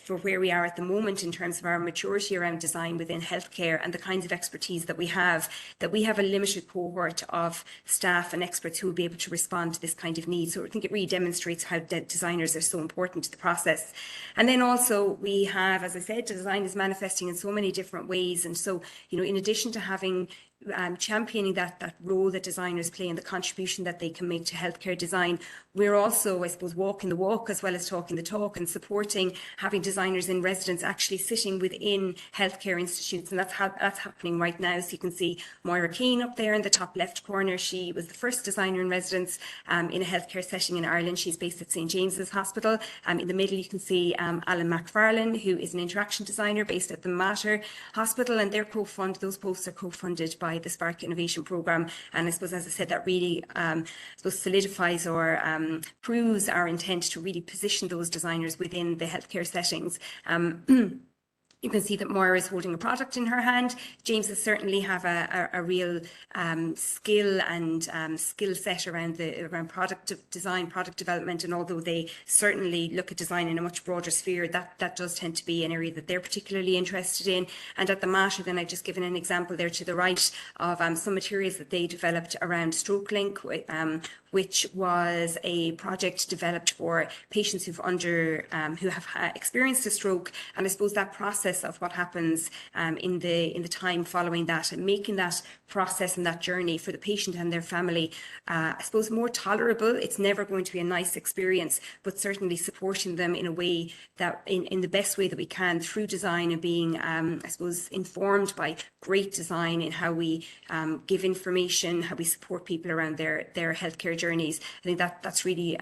for where we are at the moment in terms of our maturity around design within healthcare and the kinds of expertise that we have a limited cohort of staff and experts who will be able to respond to this kind of need. So I think it really demonstrates how designers are so important to the process. And then also we have, as I said, design is manifesting in so many different ways. And so, in addition to having championing that role that designers play and the contribution that they can make to healthcare design, we're also, I suppose, walking the walk as well as talking the talk, and supporting having designers in residence actually sitting within healthcare institutes. And that's happening right now. So you can see Moira Keane up there in the top left corner. She was the first designer in residence in a healthcare setting in Ireland. She's based at St James's Hospital. In the middle, you can see Alan McFarlane, who is an interaction designer based at the Mater Hospital, and they're those posts are co-funded by the Spark Innovation Programme. And I suppose, as I said, that really solidifies or proves our intent to really position those designers within the healthcare settings. You can see that Moira is holding a product in her hand. James certainly have a real skill and skill set around product design, product development, and although they certainly look at design in a much broader sphere, that does tend to be an area that they're particularly interested in. And at the Mater, then I've just given an example there to the right of some materials that they developed around StrokeLink, which was a project developed for patients who have experienced a stroke. And I suppose that process of what happens in the time following that, and making that process and that journey for the patient and their family, I suppose, more tolerable. It's never going to be a nice experience, but certainly supporting them in a way that in the best way that we can through design, and being, I suppose, informed by great design in how we give information, how we support people around their healthcare journeys. I think that's really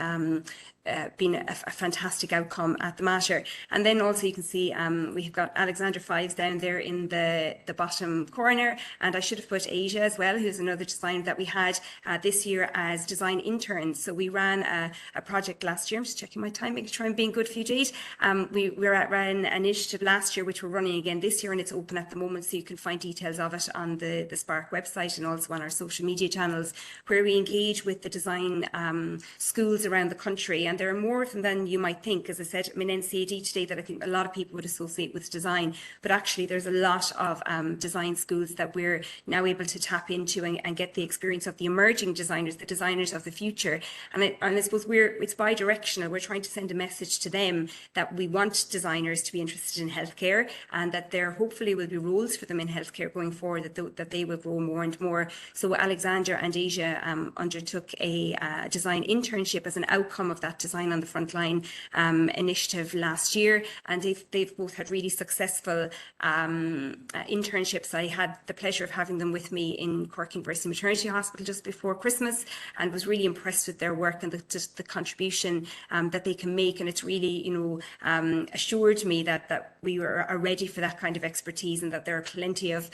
been a fantastic outcome at the Mater. And then also you can see we've got Alexander Fives down there in the bottom corner, and I should have put Asia as well, who's another designer that we had this year as design interns. So we ran a project last year. I'm just checking my time, making sure I'm being good for you, Jade. We ran an initiative last year which we're running again this year, and it's open at the moment, so you can find details of it on the Spark website and also on our social media channels, where we engage with the design schools around the country. And there are more of them than you might think. As I said, I'm in NCAD today that I think a lot of people would associate with design, but actually there's a lot of design schools that we're now able to tap into and get the experience of the emerging designers, the designers of the future. And I suppose it's bi-directional. We're trying to send a message to them that we want designers to be interested in healthcare, and that there hopefully will be roles for them in healthcare going forward, that they will grow more and more. So Alexander and Asia undertook a design internship as an outcome of that Design on the Frontline initiative last year, and they've both had really successful internships. I had the pleasure of having them with me in Cork University Maternity Hospital just before Christmas, and was really impressed with their work and the contribution that they can make. And it's really, assured me that we are ready for that kind of expertise, and that there are plenty of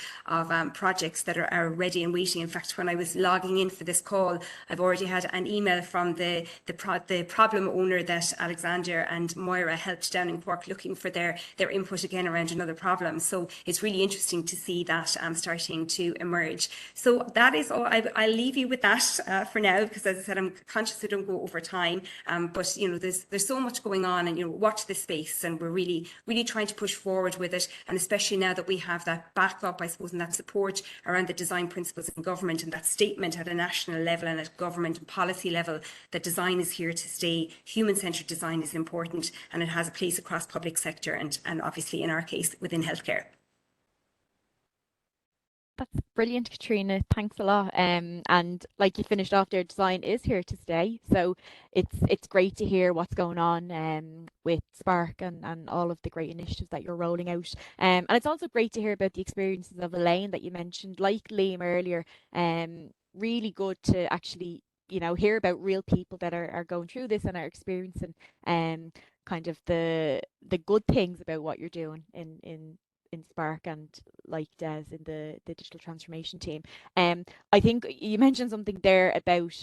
projects that are ready and waiting. In fact, when I was logging in for this call, I've already had an email from the problem owner that Alexander and Moira helped down in Cork, looking for their input again around another problem. So it's really interesting to see that starting to emerge. So that is all. I'll leave you with that for now, because as I said, I'm conscious I don't go over time. But there's so much going on, and watch this space, and we're really trying to push forward with it. And especially now that we have that backup, I suppose, and that support around the design principles in government, and that statement at a national level and at government and policy level that design is here to stay. Human-centred design is important, and it has a place across public sector and obviously in our case within healthcare. That's brilliant, Caitriona. Thanks a lot. And like you finished off there, design is here to stay. So it's great to hear what's going on with Spark and all of the great initiatives that you're rolling out. And it's also great to hear about the experiences of Elaine that you mentioned, like Liam earlier. Really good to actually hear about real people that are going through this and are experiencing kind of the good things about what you're doing in Spark and like Des in the digital transformation team. I think you mentioned something there about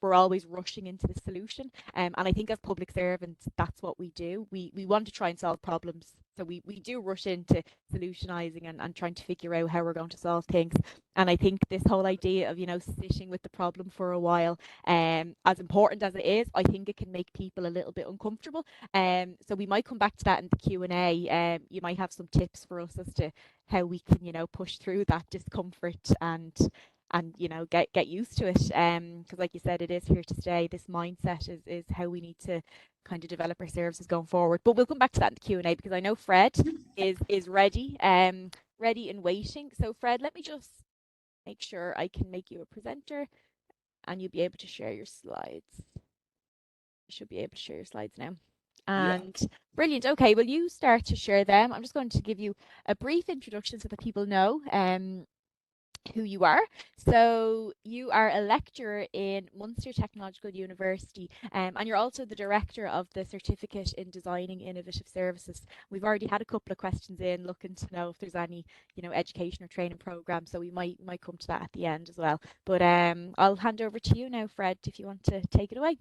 we're always rushing into the solution. And I think as public servants, that's what we do. We want to try and solve problems. So we do rush into solutionizing and trying to figure out how we're going to solve things. And I think this whole idea of, sitting with the problem for a while, as important as it is, I think it can make people a little bit uncomfortable. So we might come back to that in the Q&A. You might have some tips for us as to how we can, push through that discomfort and get used to it, because like you said, it is here to stay. This mindset is how we need to kind of develop our services going forward. But we'll come back to that in the Q&A, because I know Fred is ready and waiting. So Fred, let me just make sure I can make you a presenter and you'll be able to share your slides. You should be able to share your slides now. And brilliant. Okay, well, you start to share them. I'm just going to give you a brief introduction so that people know who you are. So you are a lecturer in Munster Technological University, and you're also the director of the Certificate in Designing Innovative Services. We've already had a couple of questions in looking to know if there's any education or training program, so we might come to that at the end as well. But I'll hand over to you now, Fred, if you want to take it away.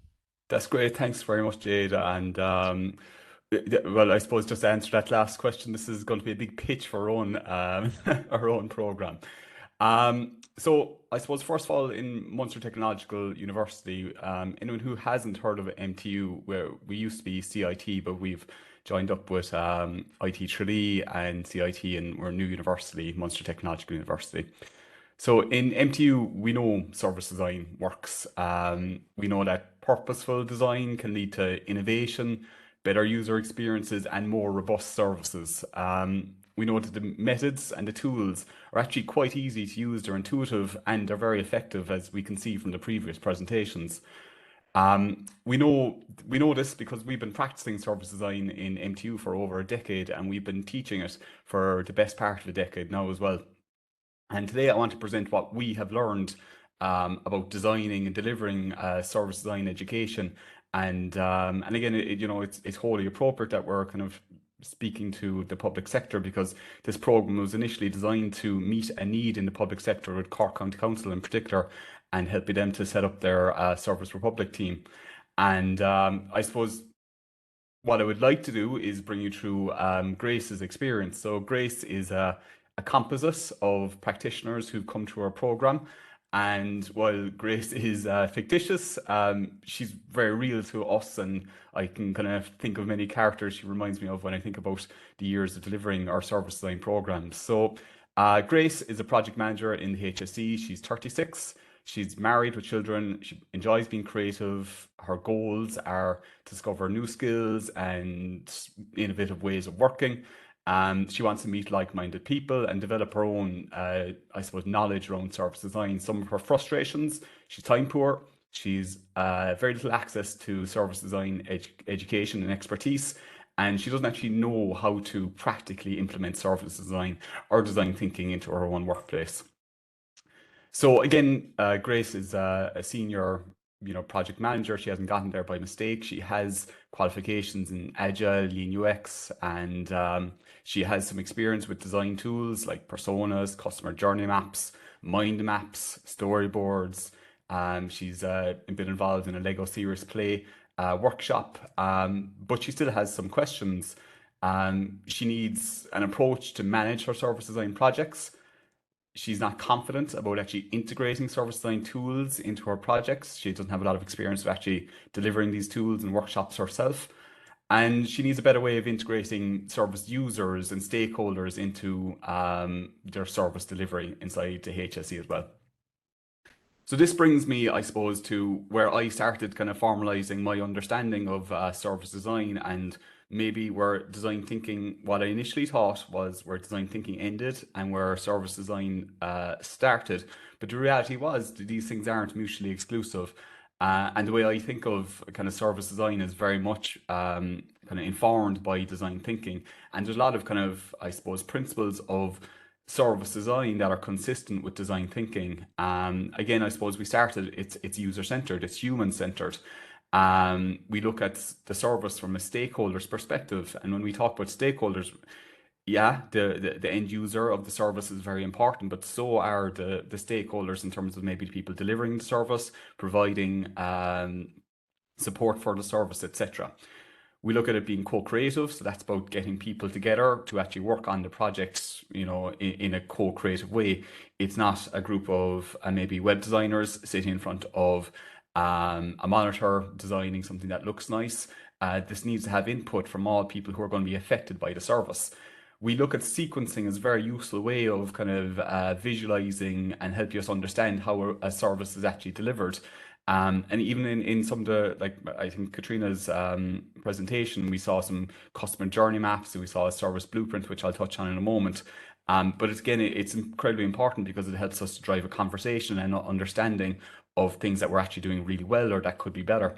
That's great. Thanks very much, Jade. And well, I suppose just to answer that last question, this is going to be a big pitch for our own our own program. So I suppose first of all, in Munster Technological University, anyone who hasn't heard of MTU, where we used to be CIT, but we've joined up with IT Tralee and CIT, and we're a new university, Munster Technological University. So in MTU, we know service design works. We know that purposeful design can lead to innovation, better user experiences, and more robust services. We know that the methods and the tools are actually quite easy to use, they're intuitive, and they're very effective, as we can see from the previous presentations. We know this because we've been practicing service design in MTU for over a decade, and we've been teaching it for the best part of a decade now as well. And today I want to present what we have learned about designing and delivering service design education. And again, it's wholly appropriate that we're kind of speaking to the public sector, because this program was initially designed to meet a need in the public sector, with Cork County Council in particular, and helping them to set up their Service for Public team. And I suppose what I would like to do is bring you through Grace's experience. So Grace is a composite of practitioners who've come through our program. And while Grace is fictitious, she's very real to us, and I can kind of think of many characters she reminds me of when I think about the years of delivering our service design programs. So Grace is a project manager in the HSE. She's 36. She's married with children. She enjoys being creative. Her goals are to discover new skills and innovative ways of working. She wants to meet like-minded people and develop her own, I suppose, knowledge around service design. Some of her frustrations: she's time poor, she's very little access to service design education and expertise, and she doesn't actually know how to practically implement service design or design thinking into her own workplace. So again, Grace is a senior project manager. She hasn't gotten there by mistake. She has qualifications in Agile, Lean UX, and she has some experience with design tools like personas, customer journey maps, mind maps, storyboards. She's been involved in a Lego Serious Play workshop, but she still has some questions. She needs an approach to manage her service design projects. She's not confident about actually integrating service design tools into her projects. She doesn't have a lot of experience of actually delivering these tools and workshops herself. And she needs a better way of integrating service users and stakeholders into their service delivery inside the HSE as well. So this brings me, I suppose, to where I started kind of formalizing my understanding of service design, and maybe where design thinking, what I initially thought was where design thinking ended and where service design started. But the reality was that these things aren't mutually exclusive. And the way I think of kind of service design is very much kind of informed by design thinking. And there's a lot of kind of, I suppose, principles of service design that are consistent with design thinking. Again, I suppose we started, it's user-centered, it's human-centered. We look at the service from a stakeholder's perspective. And when we talk about stakeholders, yeah, the end user of the service is very important, but so are the stakeholders in terms of maybe the people delivering the service, providing support for the service, etc. We look at it being co-creative, so that's about getting people together to actually work on the projects, you know, in a co-creative way. It's not a group of maybe web designers sitting in front of a monitor designing something that looks nice. This needs to have input from all people who are going to be affected by the service. We look at sequencing as a very useful way of kind of visualizing and help us understand how a service is actually delivered. And even in some of the, like, I think Caitriona's presentation, we saw some customer journey maps, and we saw a service blueprint, which I'll touch on in a moment. But it's incredibly important because it helps us to drive a conversation and understanding of things that we're actually doing really well or that could be better.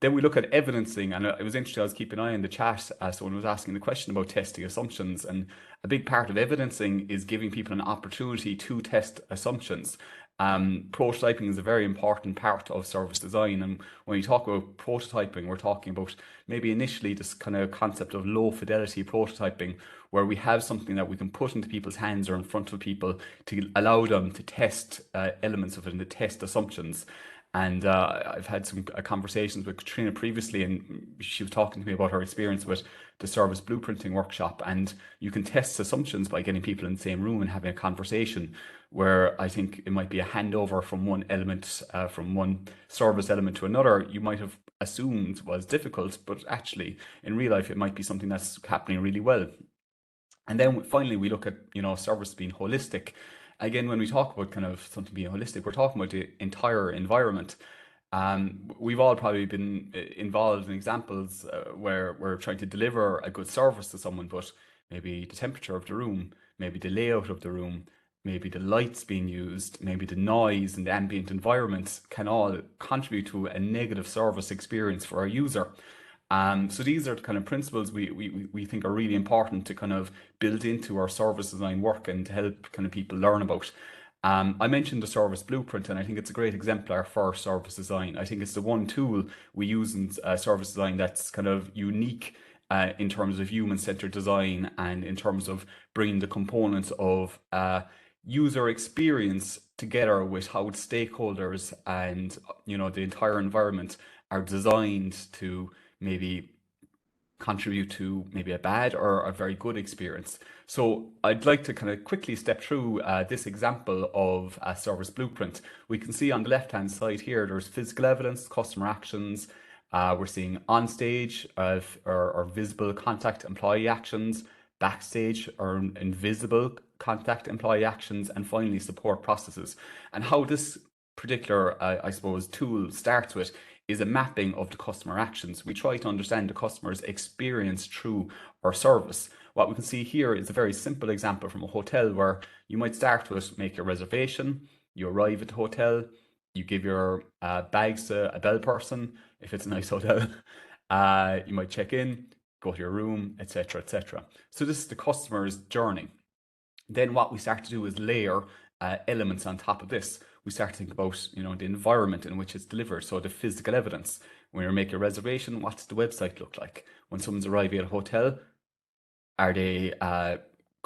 Then we look at evidencing, and it was interesting, I was keeping an eye on the chat, someone was asking the question about testing assumptions, and a big part of evidencing is giving people an opportunity to test assumptions. Prototyping is a very important part of service design, and when we talk about prototyping, we're talking about maybe initially this kind of concept of low fidelity prototyping, where we have something that we can put into people's hands or in front of people to allow them to test elements of it and to test assumptions. And I've had some conversations with Caitriona previously, and she was talking to me about her experience with the service blueprinting workshop. And you can test assumptions by getting people in the same room and having a conversation, where I think it might be a handover from one element, from one service element to another, you might have assumed was difficult, but actually in real life, it might be something that's happening really well. And then finally, we look at, you know, service being holistic. Again, when we talk about kind of something being holistic, we're talking about the entire environment. We've all probably been involved in examples where we're trying to deliver a good service to someone, but maybe the temperature of the room, maybe the layout of the room, maybe the lights being used, maybe the noise and the ambient environment can all contribute to a negative service experience for our user. So these are the kind of principles we think are really important to kind of build into our service design work and to help kind of people learn about. I mentioned the service blueprint, and I think it's a great exemplar for service design. I think it's the one tool we use in service design that's kind of unique in terms of human-centered design and in terms of bringing the components of user experience together with how stakeholders and, you know, the entire environment are designed to maybe contribute to maybe a bad or a very good experience. So I'd like to kind of quickly step through this example of a service blueprint. We can see on the left-hand side here, there's physical evidence, customer actions. We're seeing on-stage or visible contact employee actions, backstage or invisible contact employee actions, and finally support processes. And how this particular, I suppose, tool starts with is a mapping of the customer actions. We try to understand the customer's experience through our service. What we can see here is a very simple example from a hotel where you might start with make your reservation, you arrive at the hotel, you give your bags to a bell person, if it's a nice hotel, you might check in, go to your room, etc., etc. So this is the customer's journey. Then what we start to do is layer elements on top of this. We start to think about, you know, the environment in which it's delivered. So the physical evidence. When you make a reservation, what's the website look like? When someone's arriving at a hotel, are they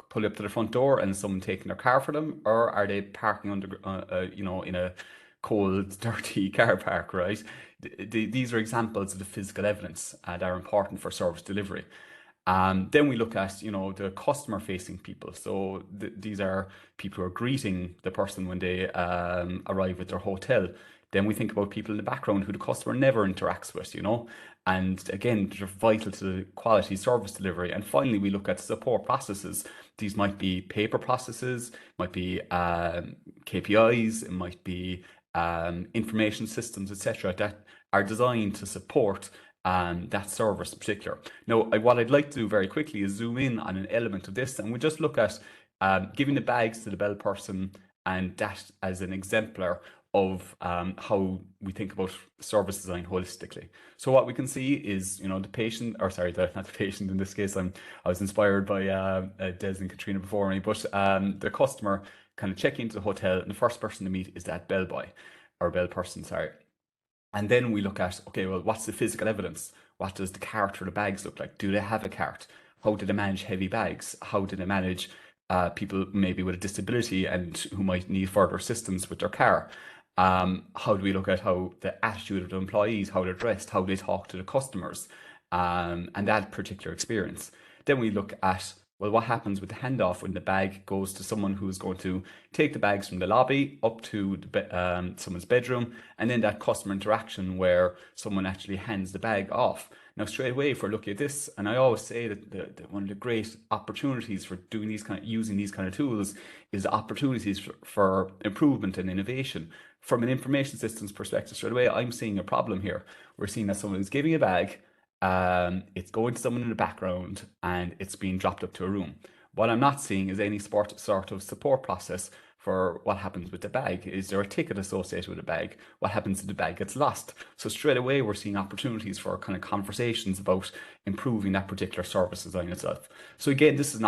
pull up to the front door and someone taking their car for them, or are they parking under, you know, in a cold, dirty car park, right? These are examples of the physical evidence that are important for service delivery. Then we look at, the customer-facing people. So these are people who are greeting the person when they arrive at their hotel. Then we think about people in the background who the customer never interacts with, and again, they're vital to the quality service delivery. And finally, we look at support processes. These might be paper processes, might be KPIs, it might be information systems, etc., that are designed to support that service in particular. Now, what I'd like to do very quickly is zoom in on an element of this, and we just look at giving the bags to the bell person, and that as an exemplar of how we think about service design holistically. So what we can see is, the patient, or sorry, not the patient in this case. I was inspired by Des and Caitriona before me, but the customer kind of checking into the hotel, and the first person to meet is that bellboy or bell person, sorry. And then we look at, okay, well, what's the physical evidence? What does the cart or the bags look like? Do they have a cart? How do they manage heavy bags? How do they manage people maybe with a disability and who might need further assistance with their car? How do we look at how the attitude of the employees, how they're dressed, how they talk to the customers, and that particular experience? Then we look at, well, what happens with the handoff when the bag goes to someone who is going to take the bags from the lobby up to someone's bedroom, and then that customer interaction where someone actually hands the bag off. Now, straight away, if we're looking at this, and I always say that one of the great opportunities for using these kind of tools is opportunities for improvement and innovation. From an information systems perspective, straight away, I'm seeing a problem here. We're seeing that someone is giving a bag, it's going to someone in the background, and it's being dropped up to a room. What I'm not seeing is any sort of support process for what happens with the bag. Is there a ticket associated with the bag? What happens if the bag gets lost? So straight away, we're seeing opportunities for kind of conversations about improving that particular service design itself. So again, this is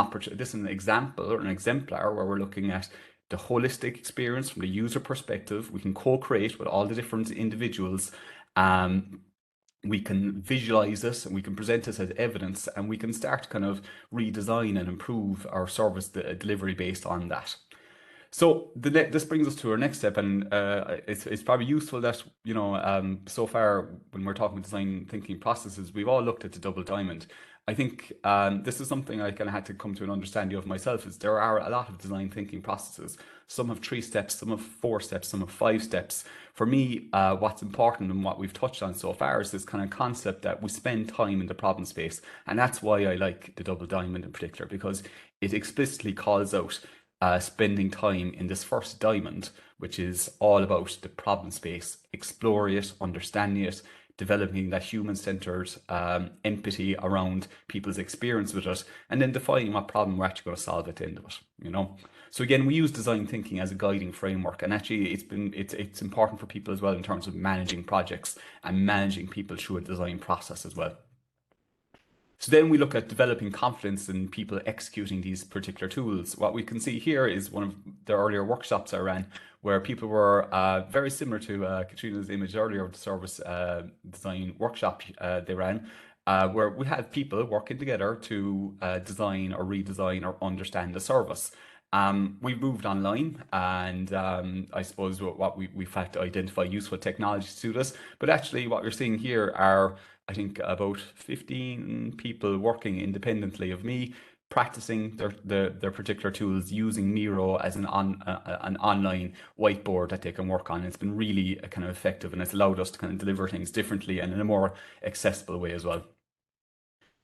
an example or an exemplar where we're looking at the holistic experience from the user perspective. We can co-create with all the different individuals. We can visualize this, and we can present this as evidence, and we can start to kind of redesign and improve our service delivery based on that. So this brings us to our next step, and it's probably useful that, so far when we're talking design thinking processes, we've all looked at the double diamond. I think this is something I kind of had to come to an understanding of myself, is there are a lot of design thinking processes. Some have 3 steps, some have 4 steps, some have 5 steps. For me, what's important and what we've touched on so far is this kind of concept that we spend time in the problem space. And that's why I like the double diamond in particular, because it explicitly calls out spending time in this first diamond, which is all about the problem space, exploring it, understanding it, developing that human-centered empathy around people's experience with it, and then defining what problem we're actually going to solve at the end of it, So again, we use design thinking as a guiding framework, and actually it's important for people as well in terms of managing projects and managing people through a design process as well. So then we look at developing confidence in people executing these particular tools. What we can see here is one of the earlier workshops I ran, where people were very similar to Caitriona's image earlier of the service design workshop they ran, where we had people working together to design or redesign or understand the service. We've moved online, and I suppose what we've had to identify useful technologies to this, but actually what we're seeing here are, I think, about 15 people working independently of me, practicing their particular tools using Miro as an online whiteboard that they can work on. It's been really kind of effective, and it's allowed us to kind of deliver things differently and in a more accessible way as well.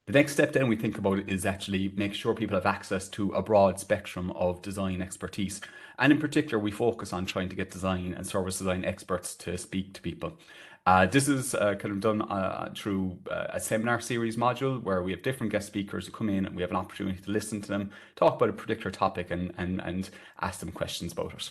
The next step then we think about is actually make sure people have access to a broad spectrum of design expertise. And in particular, we focus on trying to get design and service design experts to speak to people. This is kind of done through a seminar series module where we have different guest speakers who come in, and we have an opportunity to listen to them, talk about a particular topic, and ask them questions about it.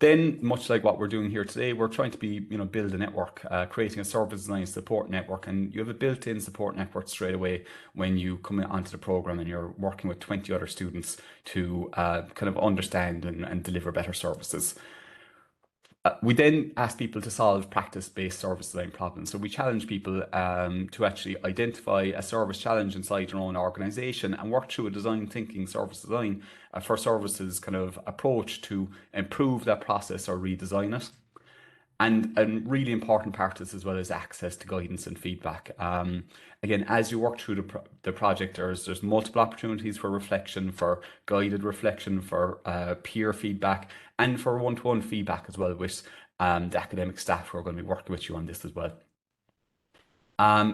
Then, much like what we're doing here today, we're trying to build a network, creating a service design support network, and you have a built-in support network straight away when you come onto the program and you're working with 20 other students to kind of understand and deliver better services. We then ask people to solve practice-based service design problems. So we challenge people to actually identify a service challenge inside their own organization and work through a design thinking service design for services kind of approach to improve that process or redesign it. And a really important part of this as well is access to guidance and feedback. Again, as you work through the project, there's multiple opportunities for reflection, for guided reflection, for peer feedback, and for one-to-one feedback as well with the academic staff who are going to be working with you on this as well.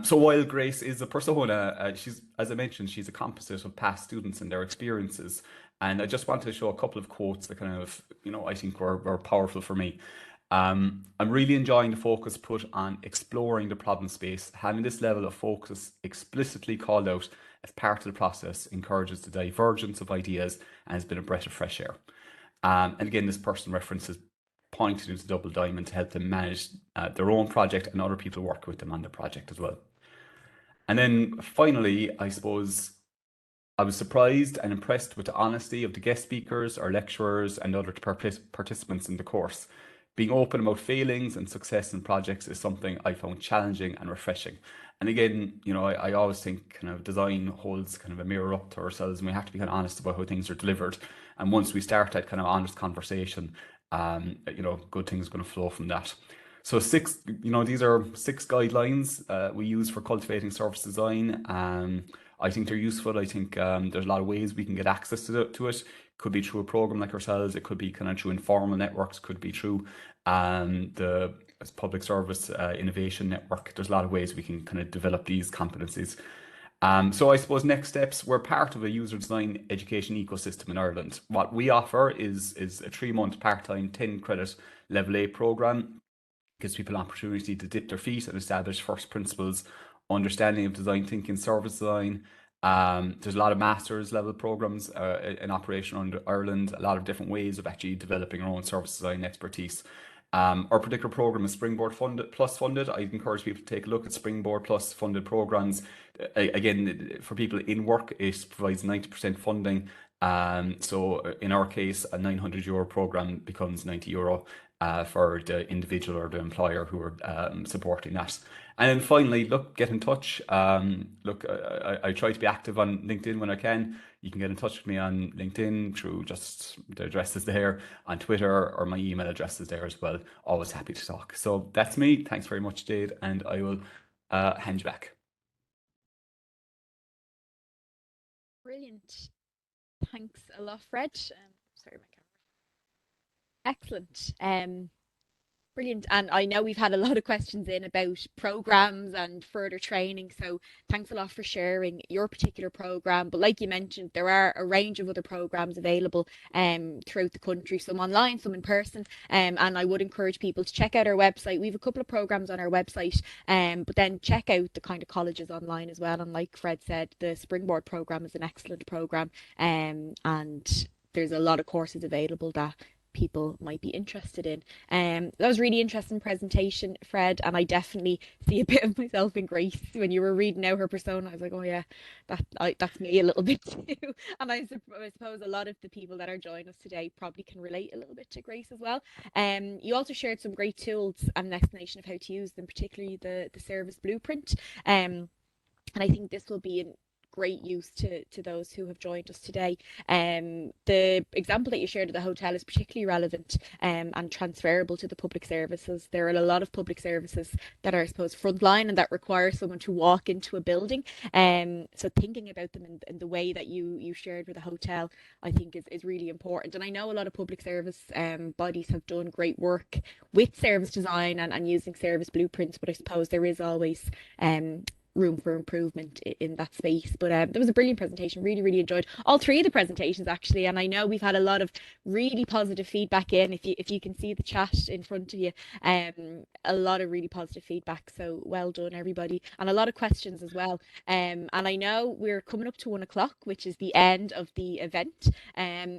So while Grace is a persona, she's, as I mentioned, she's a composite of past students and their experiences. And I just wanted to show a couple of quotes that kind of, I think were powerful for me. I'm really enjoying the focus put on exploring the problem space. Having this level of focus explicitly called out as part of the process encourages the divergence of ideas and has been a breath of fresh air. And again, this person references pointed into Double Diamond to help them manage their own project and other people work with them on the project as well. And then finally, I suppose I was surprised and impressed with the honesty of the guest speakers, our lecturers, and other participants in the course. Being open about failings and success in projects is something I found challenging and refreshing. And again, I always think kind of design holds kind of a mirror up to ourselves, and we have to be kind of honest about how things are delivered. And once we start that kind of honest conversation, good things are going to flow from that. So these are 6 guidelines we use for cultivating service design. I think they're useful. I think there's a lot of ways we can get access to it. Could be through a program like ourselves. It could be kind of through informal networks. Could be through the public service innovation network. There's a lot of ways we can kind of develop these competencies. So I suppose next steps, we're part of a user design education ecosystem in Ireland. What we offer is a 3-month part-time 10-credit level A program. Gives people an opportunity to dip their feet and establish first principles, understanding of design thinking, service design. There's a lot of master's level programs in operation under Ireland, a lot of different ways of actually developing our own service design expertise. Our particular program is Springboard funded. I encourage people to take a look at Springboard Plus funded programs. Again, for people in work, it provides 90% funding. So in our case, a €900 program becomes €90 for the individual or the employer who are supporting that. And then finally, get in touch. I try to be active on LinkedIn when I can. You can get in touch with me on LinkedIn through just the address is there, on Twitter, or my email address is there as well. Always happy to talk. So that's me. Thanks very much, Jade, and I will hand you back. Brilliant. Thanks a lot, Fred. Sorry, my camera. Excellent. Brilliant. And I know we've had a lot of questions in about programs and further training. So thanks a lot for sharing your particular program. But like you mentioned, there are a range of other programs available throughout the country, some online, some in person. And I would encourage people to check out our website. We have a couple of programs on our website, but then check out the kind of colleges online as well. And like Fred said, the Springboard program is an excellent program. And there's a lot of courses available that people might be interested in. That was a really interesting presentation, Fred, and I definitely see a bit of myself in Grace when you were reading out her persona. I was like, oh yeah, that's me a little bit too. And I suppose a lot of the people that are joining us today probably can relate a little bit to Grace as well. You also shared some great tools and an explanation of how to use them, particularly the service blueprint. And I think this will be an great use to those who have joined us today. The example that you shared of the hotel is particularly relevant and transferable to the public services. There are a lot of public services that are, I suppose, frontline and that require someone to walk into a building. So thinking about them in the way that you shared with the hotel, I think is really important. And I know a lot of public service bodies have done great work with service design and using service blueprints, but I suppose there is always room for improvement in that space. But there was a brilliant presentation. Really enjoyed all 3 of the presentations actually, and I know we've had a lot of really positive feedback in. If you can see the chat in front of you, a lot of really positive feedback, so well done everybody, and a lot of questions as well. And I know we're coming up to 1 o'clock, which is the end of the event,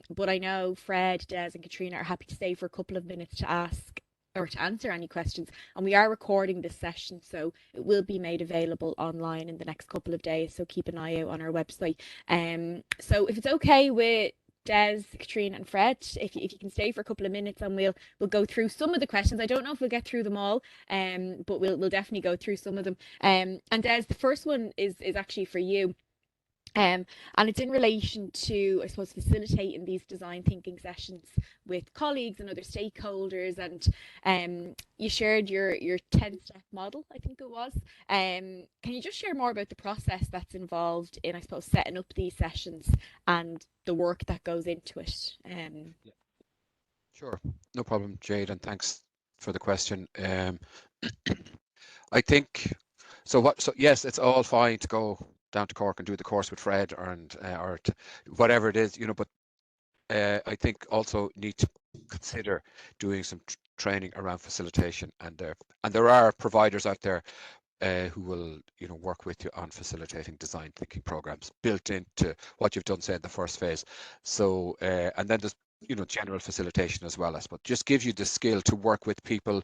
but I know Fred, Des and Caitriona are happy to stay for a couple of minutes to ask or to answer any questions. And we are recording this session, so it will be made available online in the next couple of days. So keep an eye out on our website. So if it's okay with Des, Caitriona and Fred, if you can stay for a couple of minutes and we'll go through some of the questions. I don't know if we'll get through them all, but we'll definitely go through some of them. And Des, the first one is actually for you. And it's in relation to, I suppose, facilitating these design thinking sessions with colleagues and other stakeholders. And you shared your 10-step model, I think it was. Can you just share more about the process that's involved in, I suppose, setting up these sessions and the work that goes into it? Yeah. Sure, no problem, Jade, and thanks for the question. I think so. So yes, it's all fine to go down to Cork and do the course with Fred or whatever it is, but I think also need to consider doing some training around facilitation, and there are providers out there who will work with you on facilitating design thinking programs built into what you've done, say, in the first phase. So and then there's general facilitation as well, I suppose. Just gives you the skill to work with people,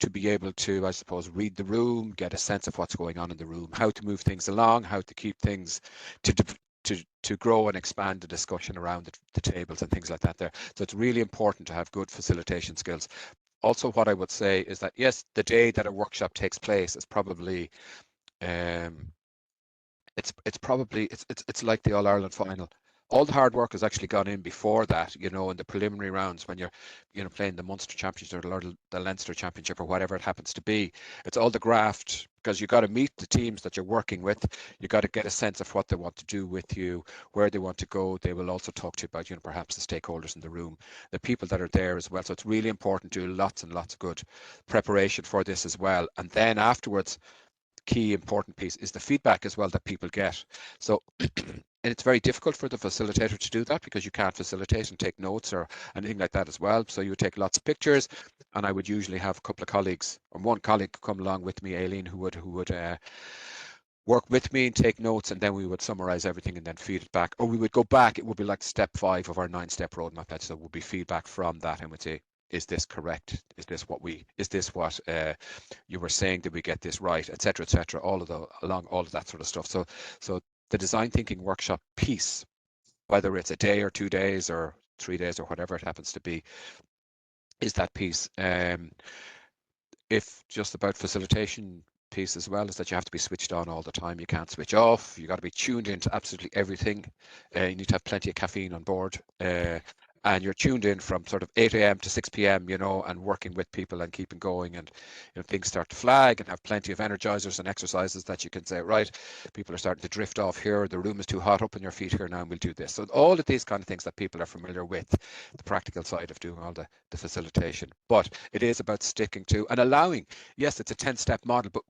to be able to, I suppose, read the room, get a sense of what's going on in the room, how to move things along, how to keep things to grow and expand the discussion around the tables and things like that there. So it's really important to have good facilitation skills. Also, what I would say is that, yes, the day that a workshop takes place is probably it's like the All-Ireland final. All the hard work has actually gone in before that, in the preliminary rounds when you're, playing the Munster Championship or the Leinster Championship or whatever it happens to be. It's all the graft, because you've got to meet the teams that you're working with. You've got to get a sense of what they want to do with you, where they want to go. They will also talk to you about, perhaps the stakeholders in the room, the people that are there as well. So it's really important to do lots and lots of good preparation for this as well. And then afterwards, key important piece is the feedback as well that people get. So and it's very difficult for the facilitator to do that, because you can't facilitate and take notes or anything like that as well. So you would take lots of pictures, and I would usually have a couple of colleagues, or one colleague come along with me, Aileen, who would work with me and take notes, and then we would summarize everything and then feed it back. Or we would go back, it would be like step 5 of our 9-step roadmap. So it would be feedback from that, and would say, is this correct? Is this what you were saying? Did we get this right? Etc. Etc. All of that sort of stuff. So the design thinking workshop piece, whether it's a day or 2 days or 3 days or whatever it happens to be, is that piece. If just about facilitation piece as well, is that you have to be switched on all the time. You can't switch off. You got to be tuned into absolutely everything. You need to have plenty of caffeine on board. And you're tuned in from sort of 8 a.m. to 6 p.m., and working with people and keeping going, and things start to flag, and have plenty of energizers and exercises that you can say, right, people are starting to drift off here, the room is too hot, up on your feet here now, and we'll do this. So all of these kind of things that people are familiar with, the practical side of doing all the facilitation. But it is about sticking to and allowing, yes, it's a 10-step model, but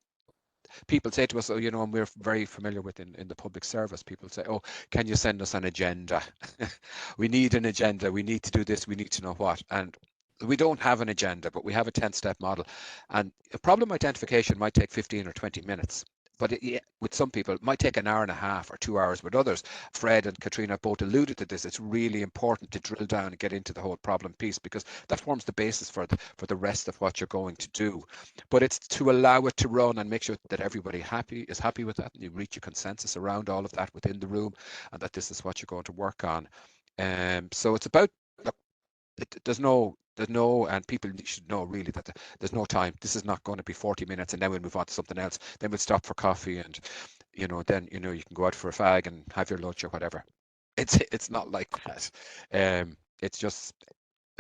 people say to us, and we're very familiar with in the public service, people say, oh, can you send us an agenda? We need an agenda. We need to do this. We need to know what. And we don't have an agenda, but we have a 10-step model. And a problem identification might take 15 or 20 minutes. But with some people, it might take an hour and a half or 2 hours. With others, Fred and Caitriona both alluded to this. It's really important to drill down and get into the whole problem piece, because that forms the basis for the rest of what you're going to do. But it's to allow it to run and make sure that everybody is happy with that, and you reach a consensus around all of that within the room, and that this is what you're going to work on. So it's about, there's no, and people should know really that there's no time. This is not going to be 40 minutes and then we'll move on to something else. Then we'll stop for coffee, and then you can go out for a fag and have your lunch or whatever. It's not like that. It's just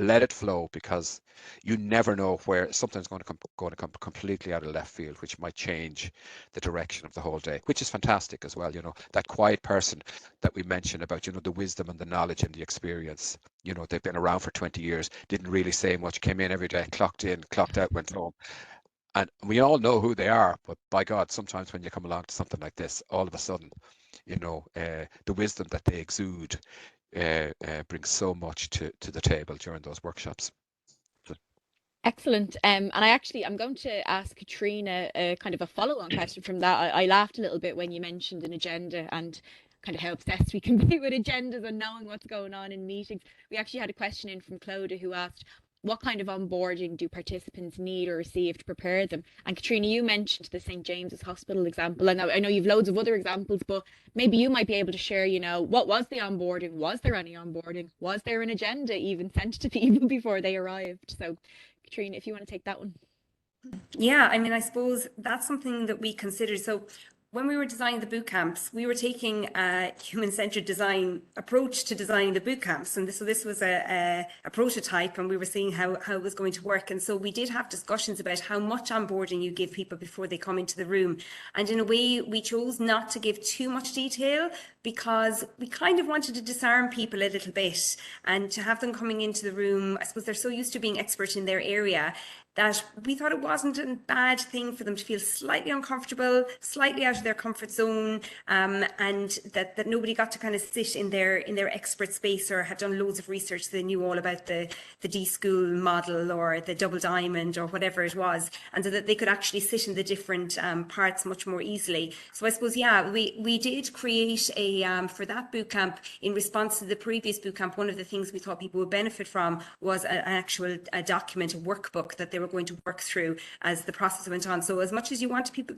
let it flow, because you never know where something's going to come completely out of left field, which might change the direction of the whole day, which is fantastic as well. That quiet person that we mentioned about, the wisdom and the knowledge and the experience. They've been around for 20 years, didn't really say much, came in every day, clocked in, clocked out, went home. And we all know who they are, but by God, sometimes when you come along to something like this, all of a sudden, the wisdom that they exude brings so much to the table during those workshops. Excellent. And I'm going to ask Caitriona kind of a follow-on question from that. I laughed a little bit when you mentioned an agenda and kind of how obsessed we can be with agendas and knowing what's going on in meetings. We actually had a question in from Clodagh, who asked, what kind of onboarding do participants need or receive to prepare them? And Caitriona, you mentioned the St. James's Hospital example, and I know you've loads of other examples, but maybe you might be able to share, what was the onboarding? Was there any onboarding? Was there an agenda even sent to people before they arrived? So Caitriona, if you want to take that one. Yeah, I mean, I suppose that's something that we consider. So when we were designing the boot camps, we were taking a human-centered design approach to designing the boot camps. And so this was a prototype, and we were seeing how it was going to work. And so we did have discussions about how much onboarding you give people before they come into the room. And in a way, we chose not to give too much detail because we kind of wanted to disarm people a little bit and to have them coming into the room. I suppose they're so used to being expert in their area that we thought it wasn't a bad thing for them to feel slightly uncomfortable, slightly out of their comfort zone, and that nobody got to kind of sit in their expert space or had done loads of research. So they knew all about the D-School model or the double diamond or whatever it was, and so that they could actually sit in the different parts much more easily. So I suppose, yeah, we did create for that bootcamp, in response to the previous bootcamp, one of the things we thought people would benefit from was an actual document, a workbook that they were going to work through as the process went on. So as much as you want people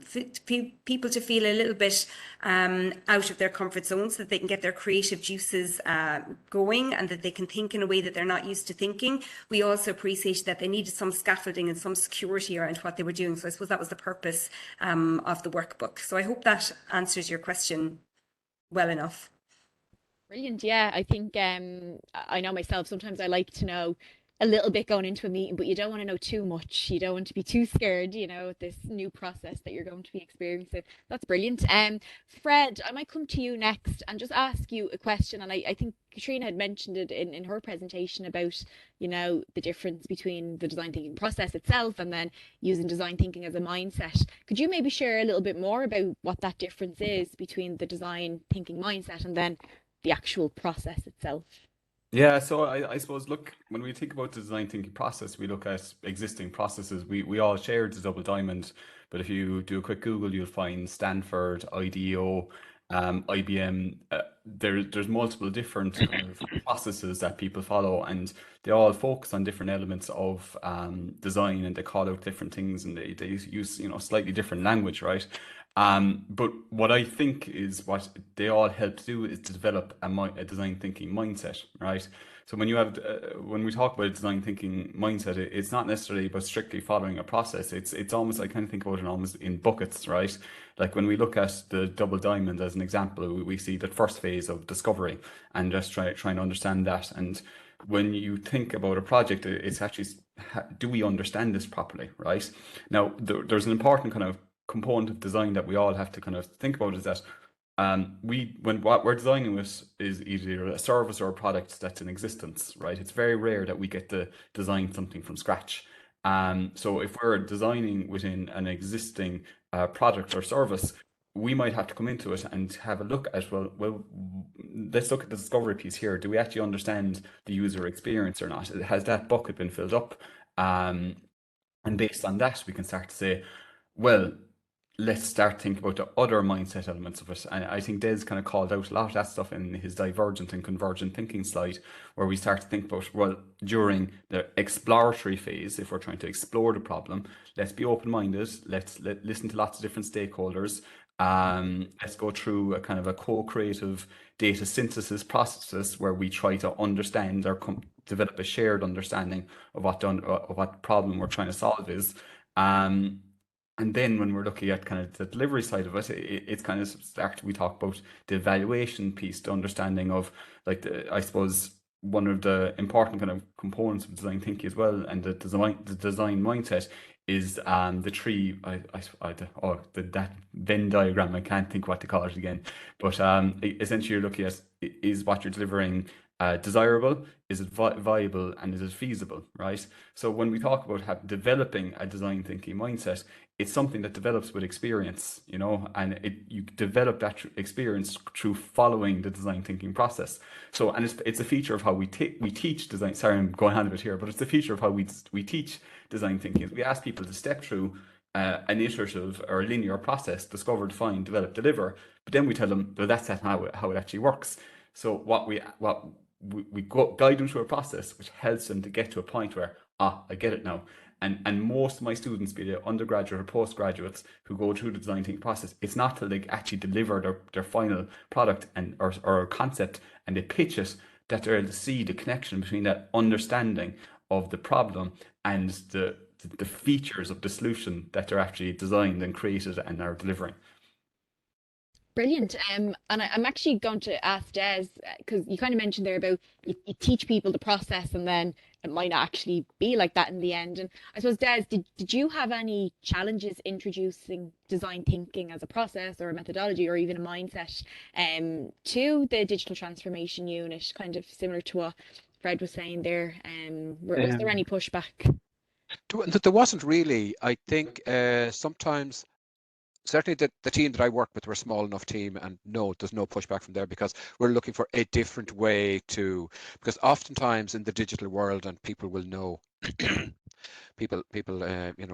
to feel a little bit out of their comfort zone so that they can get their creative juices going and that they can think in a way that they're not used to thinking, we also appreciated that they needed some scaffolding and some security around what they were doing. So I suppose that was the purpose of the workbook. So I hope that answers your question well enough. Brilliant. Yeah, I think I know myself, sometimes I like to know a little bit going into a meeting, but you don't want to know too much. You don't want to be too scared, this new process that you're going to be experiencing. That's brilliant. Fred, I might come to you next and just ask you a question. And I think Caitriona had mentioned it in her presentation about, the difference between the design thinking process itself and then using design thinking as a mindset. Could you maybe share a little bit more about what that difference is between the design thinking mindset and then the actual process itself? Yeah, so I suppose, look, when we think about the design thinking process, we look at existing processes. We all share the double diamond, but if you do a quick Google, you'll find Stanford, IDEO, IBM. There's multiple different kind of processes that people follow, and they all focus on different elements of design, and they call out different things, and they use slightly different language, right? But what I think is what they all help to do is to develop a design thinking mindset, right? So when we talk about a design thinking mindset, it's not necessarily about strictly following a process. It's almost, I kind of think about it almost in buckets, right? Like when we look at the double diamond as an example, we see the first phase of discovery and just trying to understand that. And when you think about a project, it's actually, do we understand this properly, right? Now, there's an important kind of component of design that we all have to kind of think about, is that when what we're designing with is either a service or a product that's in existence, right? It's very rare that we get to design something from scratch. So if we're designing within an existing product or service, we might have to come into it and have a look at, well, let's look at the discovery piece here. Do we actually understand the user experience or not? Has that bucket been filled up? And based on that, we can start to say, well, let's start thinking about the other mindset elements of it. And I think Des kind of called out a lot of that stuff in his divergent and convergent thinking slide, where we start to think about, well, during the exploratory phase, if we're trying to explore the problem, let's be open-minded, let's listen to lots of different stakeholders, let's go through a kind of a co-creative data synthesis process where we try to understand or develop a shared understanding of what problem we're trying to solve is. And then when we're looking at kind of the delivery side of it, it's kind of we talk about the evaluation piece, the understanding of, like, I suppose one of the important kind of components of design thinking as well, and the design mindset is the three, that Venn diagram, I can't think what to call it again, but essentially you're looking at, is what you're delivering desirable, is it viable, and is it feasible, right? So when we talk about developing a design thinking mindset, it's something that develops with experience, and you develop that experience through following the design thinking process. So, and it's a feature of how we teach design. Sorry, I'm going on a bit here, but it's a feature of how we teach design thinking. We ask people to step through an iterative or linear process: discover, define, develop, deliver. But then we tell them, well, that's how it actually works. So what we guide them through a process which helps them to get to a point where, I get it now. And most of my students, be they undergraduate or postgraduates who go through the design thinking process, it's not till they actually deliver their final product or concept and they pitch it that they're able to see the connection between that understanding of the problem and the features of the solution that they're actually designed and created and are delivering. Brilliant. And I'm actually going to ask Des, because you kind of mentioned there about you teach people the process and then it might not actually be like that in the end. And I suppose, Des, did you have any challenges introducing design thinking as a process or a methodology or even a mindset to the digital transformation unit, kind of similar to what Fred was saying there? Was there Um, any pushback? there wasn't really. I think sometimes certainly the team that I work with, we're a small enough team, and no, there's no pushback from there because we're looking for a different way to, because oftentimes in the digital world, and people will know, people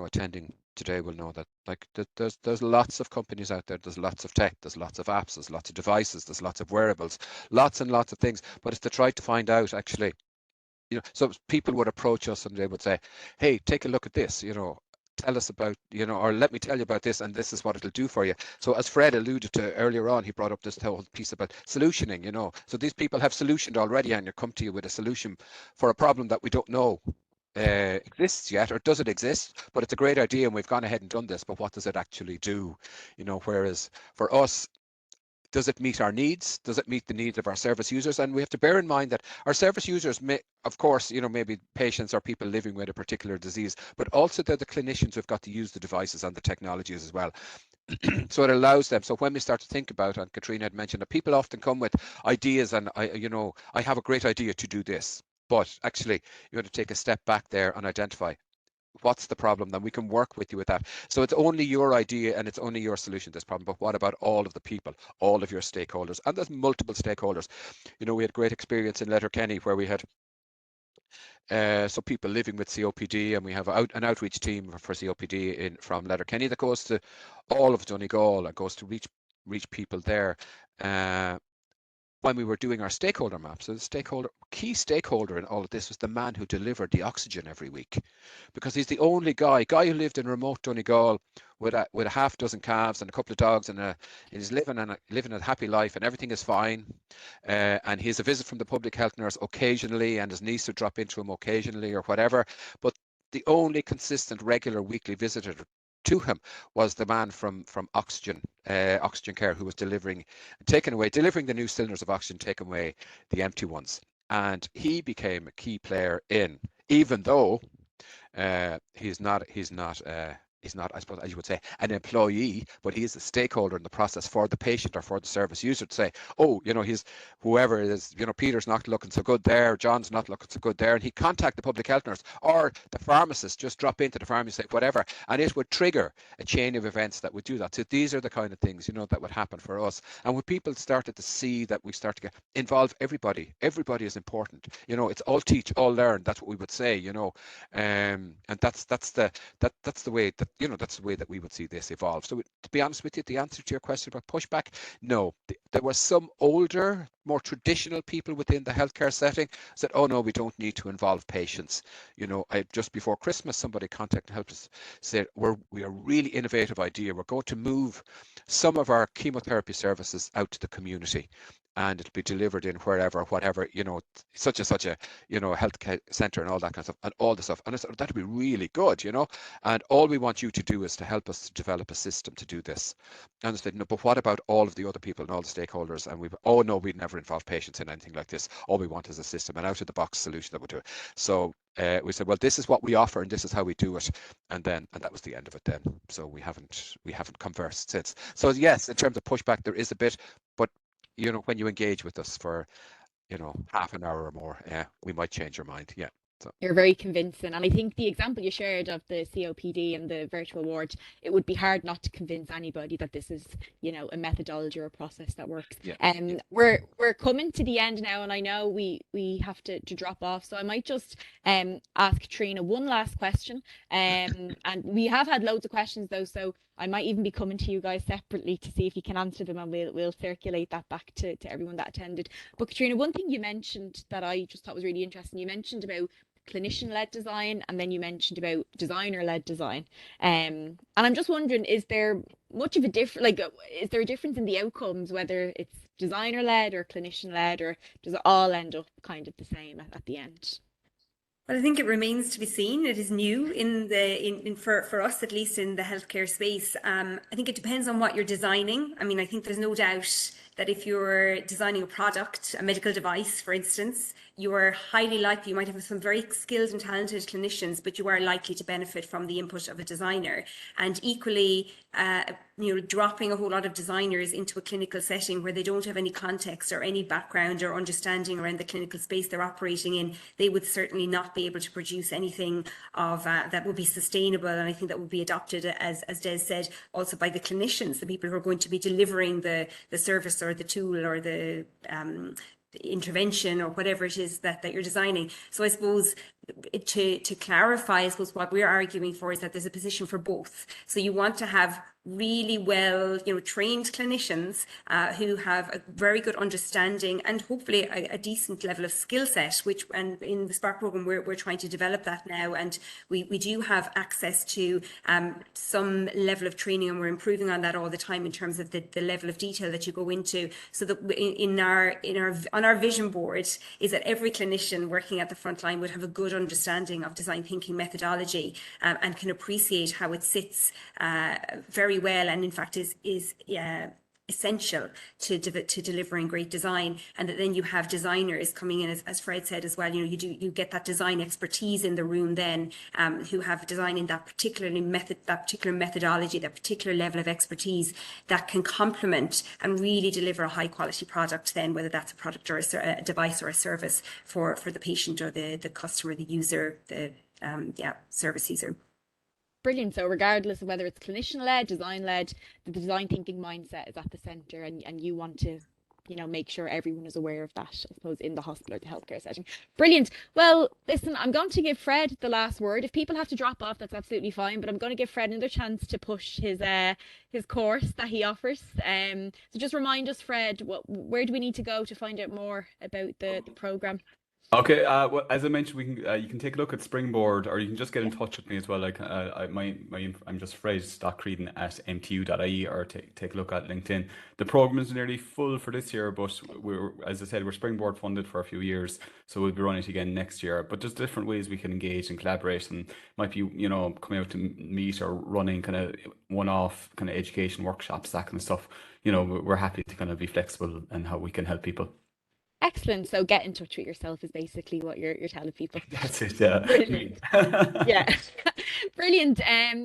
attending today will know that like there's lots of companies out there, there's lots of tech, there's lots of apps, there's lots of devices, there's lots of wearables, lots and lots of things, but it's to try to find out actually, so people would approach us and they would say, hey, take a look at this, tell us about, or let me tell you about this and this is what it'll do for you. So as Fred alluded to earlier on, he brought up this whole piece about solutioning, so these people have solutioned already and they come to you with a solution for a problem that we don't know exists yet, or does it exist, but it's a great idea and we've gone ahead and done this, but what does it actually do? Whereas for us, does it meet our needs? Does it meet the needs of our service users? And we have to bear in mind that our service users may, of course, maybe patients or people living with a particular disease, but also they're the clinicians who've got to use the devices and the technologies as well. So it allows them. So when we start to think about, and Caitriona had mentioned that people often come with ideas and I have a great idea to do this, but actually you have to take a step back there and identify what's the problem, then we can work with you with that. So it's only your idea and it's only your solution to this problem, but what about all of the people, all of your stakeholders? And there's multiple stakeholders. We had great experience in Letterkenny where we had so people living with COPD, and we have an outreach team for COPD from Letterkenny that goes to all of Donegal and goes to reach people there. When we were doing our stakeholder maps, so the key stakeholder in all of this was the man who delivered the oxygen every week, because he's the only guy who lived in remote Donegal with a half dozen calves and a couple of dogs, and he's living a happy life, and everything is fine. And he has a visit from the public health nurse occasionally, and his niece would drop into him occasionally or whatever. But the only consistent, regular, weekly visitor to him was the man from Oxygen Care, who was delivering the new cylinders of oxygen, taking away the empty ones. And he became a key player in, even though he's not, I suppose, as you would say, an employee, but he is a stakeholder in the process for the patient or for the service user to say, oh, he's whoever it is, Peter's not looking so good there, John's not looking so good there, and he contact the public health nurse or the pharmacist, just drop into the pharmacy, say whatever, and it would trigger a chain of events that would do that. So these are the kind of things, that would happen for us. And when people started to see that we start to involve everybody is important. It's all teach, all learn. That's what we would say. And that's the way that that's the way that we would see this evolve. So to be honest with you, the answer to your question about pushback, no. There were some older, more traditional people within the healthcare setting said, oh no, we don't need to involve patients. Just before Christmas, somebody contacted and helped us, said we are a really innovative idea. We're going to move some of our chemotherapy services out to the community, and it'll be delivered in wherever, whatever, such a health centre and all that kind of stuff, and all the stuff. And I said, that'd be really good, and all we want you to do is to help us to develop a system to do this. And I said, no, but what about all of the other people and all the stakeholders? And oh no, we'd never involve patients in anything like this. All we want is a system, an out of the box solution that would do it. So we said, well, this is what we offer and this is how we do it. And that was the end of it then. So we haven't conversed since. So yes, in terms of pushback, there is a bit, but when you engage with us for, half an hour or more, we might change your mind. Yeah. So. You're very convincing. And I think the example you shared of the COPD and the virtual ward, it would be hard not to convince anybody that this is, a methodology or a process that works. Yeah. We're coming to the end now, and I know we have to drop off. So I might just ask Caitriona one last question. And we have had loads of questions though, so I might even be coming to you guys separately to see if you can answer them, and we'll circulate that back to everyone that attended. But Caitriona, one thing you mentioned that I just thought was really interesting, you mentioned about clinician-led design, and then you mentioned about designer-led design. And I'm just wondering, is there much of a difference? Like, is there a difference in the outcomes, whether it's designer-led or clinician-led, or does it all end up kind of the same at the end? Well, I think it remains to be seen. It is new for us, at least in the healthcare space. I think it depends on what you're designing. I mean, I think there's no doubt that if you're designing a product, a medical device, for instance, you are highly likely, you might have some very skilled and talented clinicians, but you are likely to benefit from the input of a designer. And equally, dropping a whole lot of designers into a clinical setting where they don't have any context or any background or understanding around the clinical space they're operating in, they would certainly not be able to produce anything of that would be sustainable. And I think that would be adopted, as Des said, also by the clinicians, the people who are going to be delivering the service or the tool or the intervention or whatever it is that you're designing. So I suppose to clarify, I suppose what we're arguing for is that there's a position for both. So you want to have really well, trained clinicians who have a very good understanding and hopefully a decent level of skill set, and in the Spark program, we're trying to develop that now. And we do have access to some level of training, and we're improving on that all the time in terms of the level of detail that you go into. So that on our vision board is that every clinician working at the front line would have a good understanding of design thinking methodology and can appreciate how it sits very well, and in fact is essential to delivering great design. And that then you have designers coming in, as Fred said as well, you get that design expertise in the room then, who have design in that particular methodology, that particular level of expertise that can complement and really deliver a high quality product then, whether that's a product or a device or a service for the patient or the customer, the user, the service user. Brilliant. So regardless of whether it's clinician-led, design-led, the design thinking mindset is at the centre, and you want to, make sure everyone is aware of that, I suppose, in the hospital or the healthcare setting. Brilliant. Well, listen, I'm going to give Fred the last word. If people have to drop off, that's absolutely fine, but I'm going to give Fred another chance to push his course that he offers. So just remind us, Fred, where do we need to go to find out more about the programme? Okay, well, as I mentioned, you can take a look at Springboard, or you can just get in touch with me as well. Like I'm just Fred.Creedon at mtu.ie, or take a look at LinkedIn. The program is nearly full for this year, but as I said, we're Springboard funded for a few years, so we'll be running it again next year. But there's different ways we can engage and collaborate, and might be coming out to meet or running kind of one-off kind of education workshops, that kind of stuff. We're happy to kind of be flexible and how we can help people. Excellent. So get in touch with yourself is basically what you're telling people. That's it. Yeah. Brilliant. Yeah. Brilliant.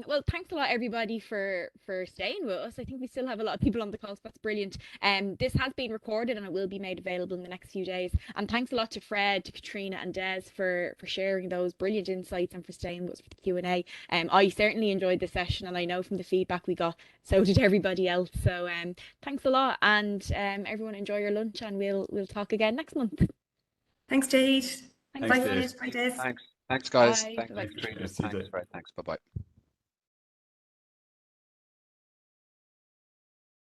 Well, thanks a lot, everybody, for staying with us. I think we still have a lot of people on the call, so that's brilliant. This has been recorded and it will be made available in the next few days. And thanks a lot to Fred, to Caitriona and Des for sharing those brilliant insights and for staying with us for the Q&A. I certainly enjoyed the session, and I know from the feedback we got, so did everybody else. So thanks a lot, and everyone enjoy your lunch, and we'll talk again next month. Thanks, Jade. Thanks, Bye, Jade. Bye, Des. Thanks, guys. Bye. Thanks, Bye-bye. Caitriona. Thanks, Fred. Thanks. Bye-bye.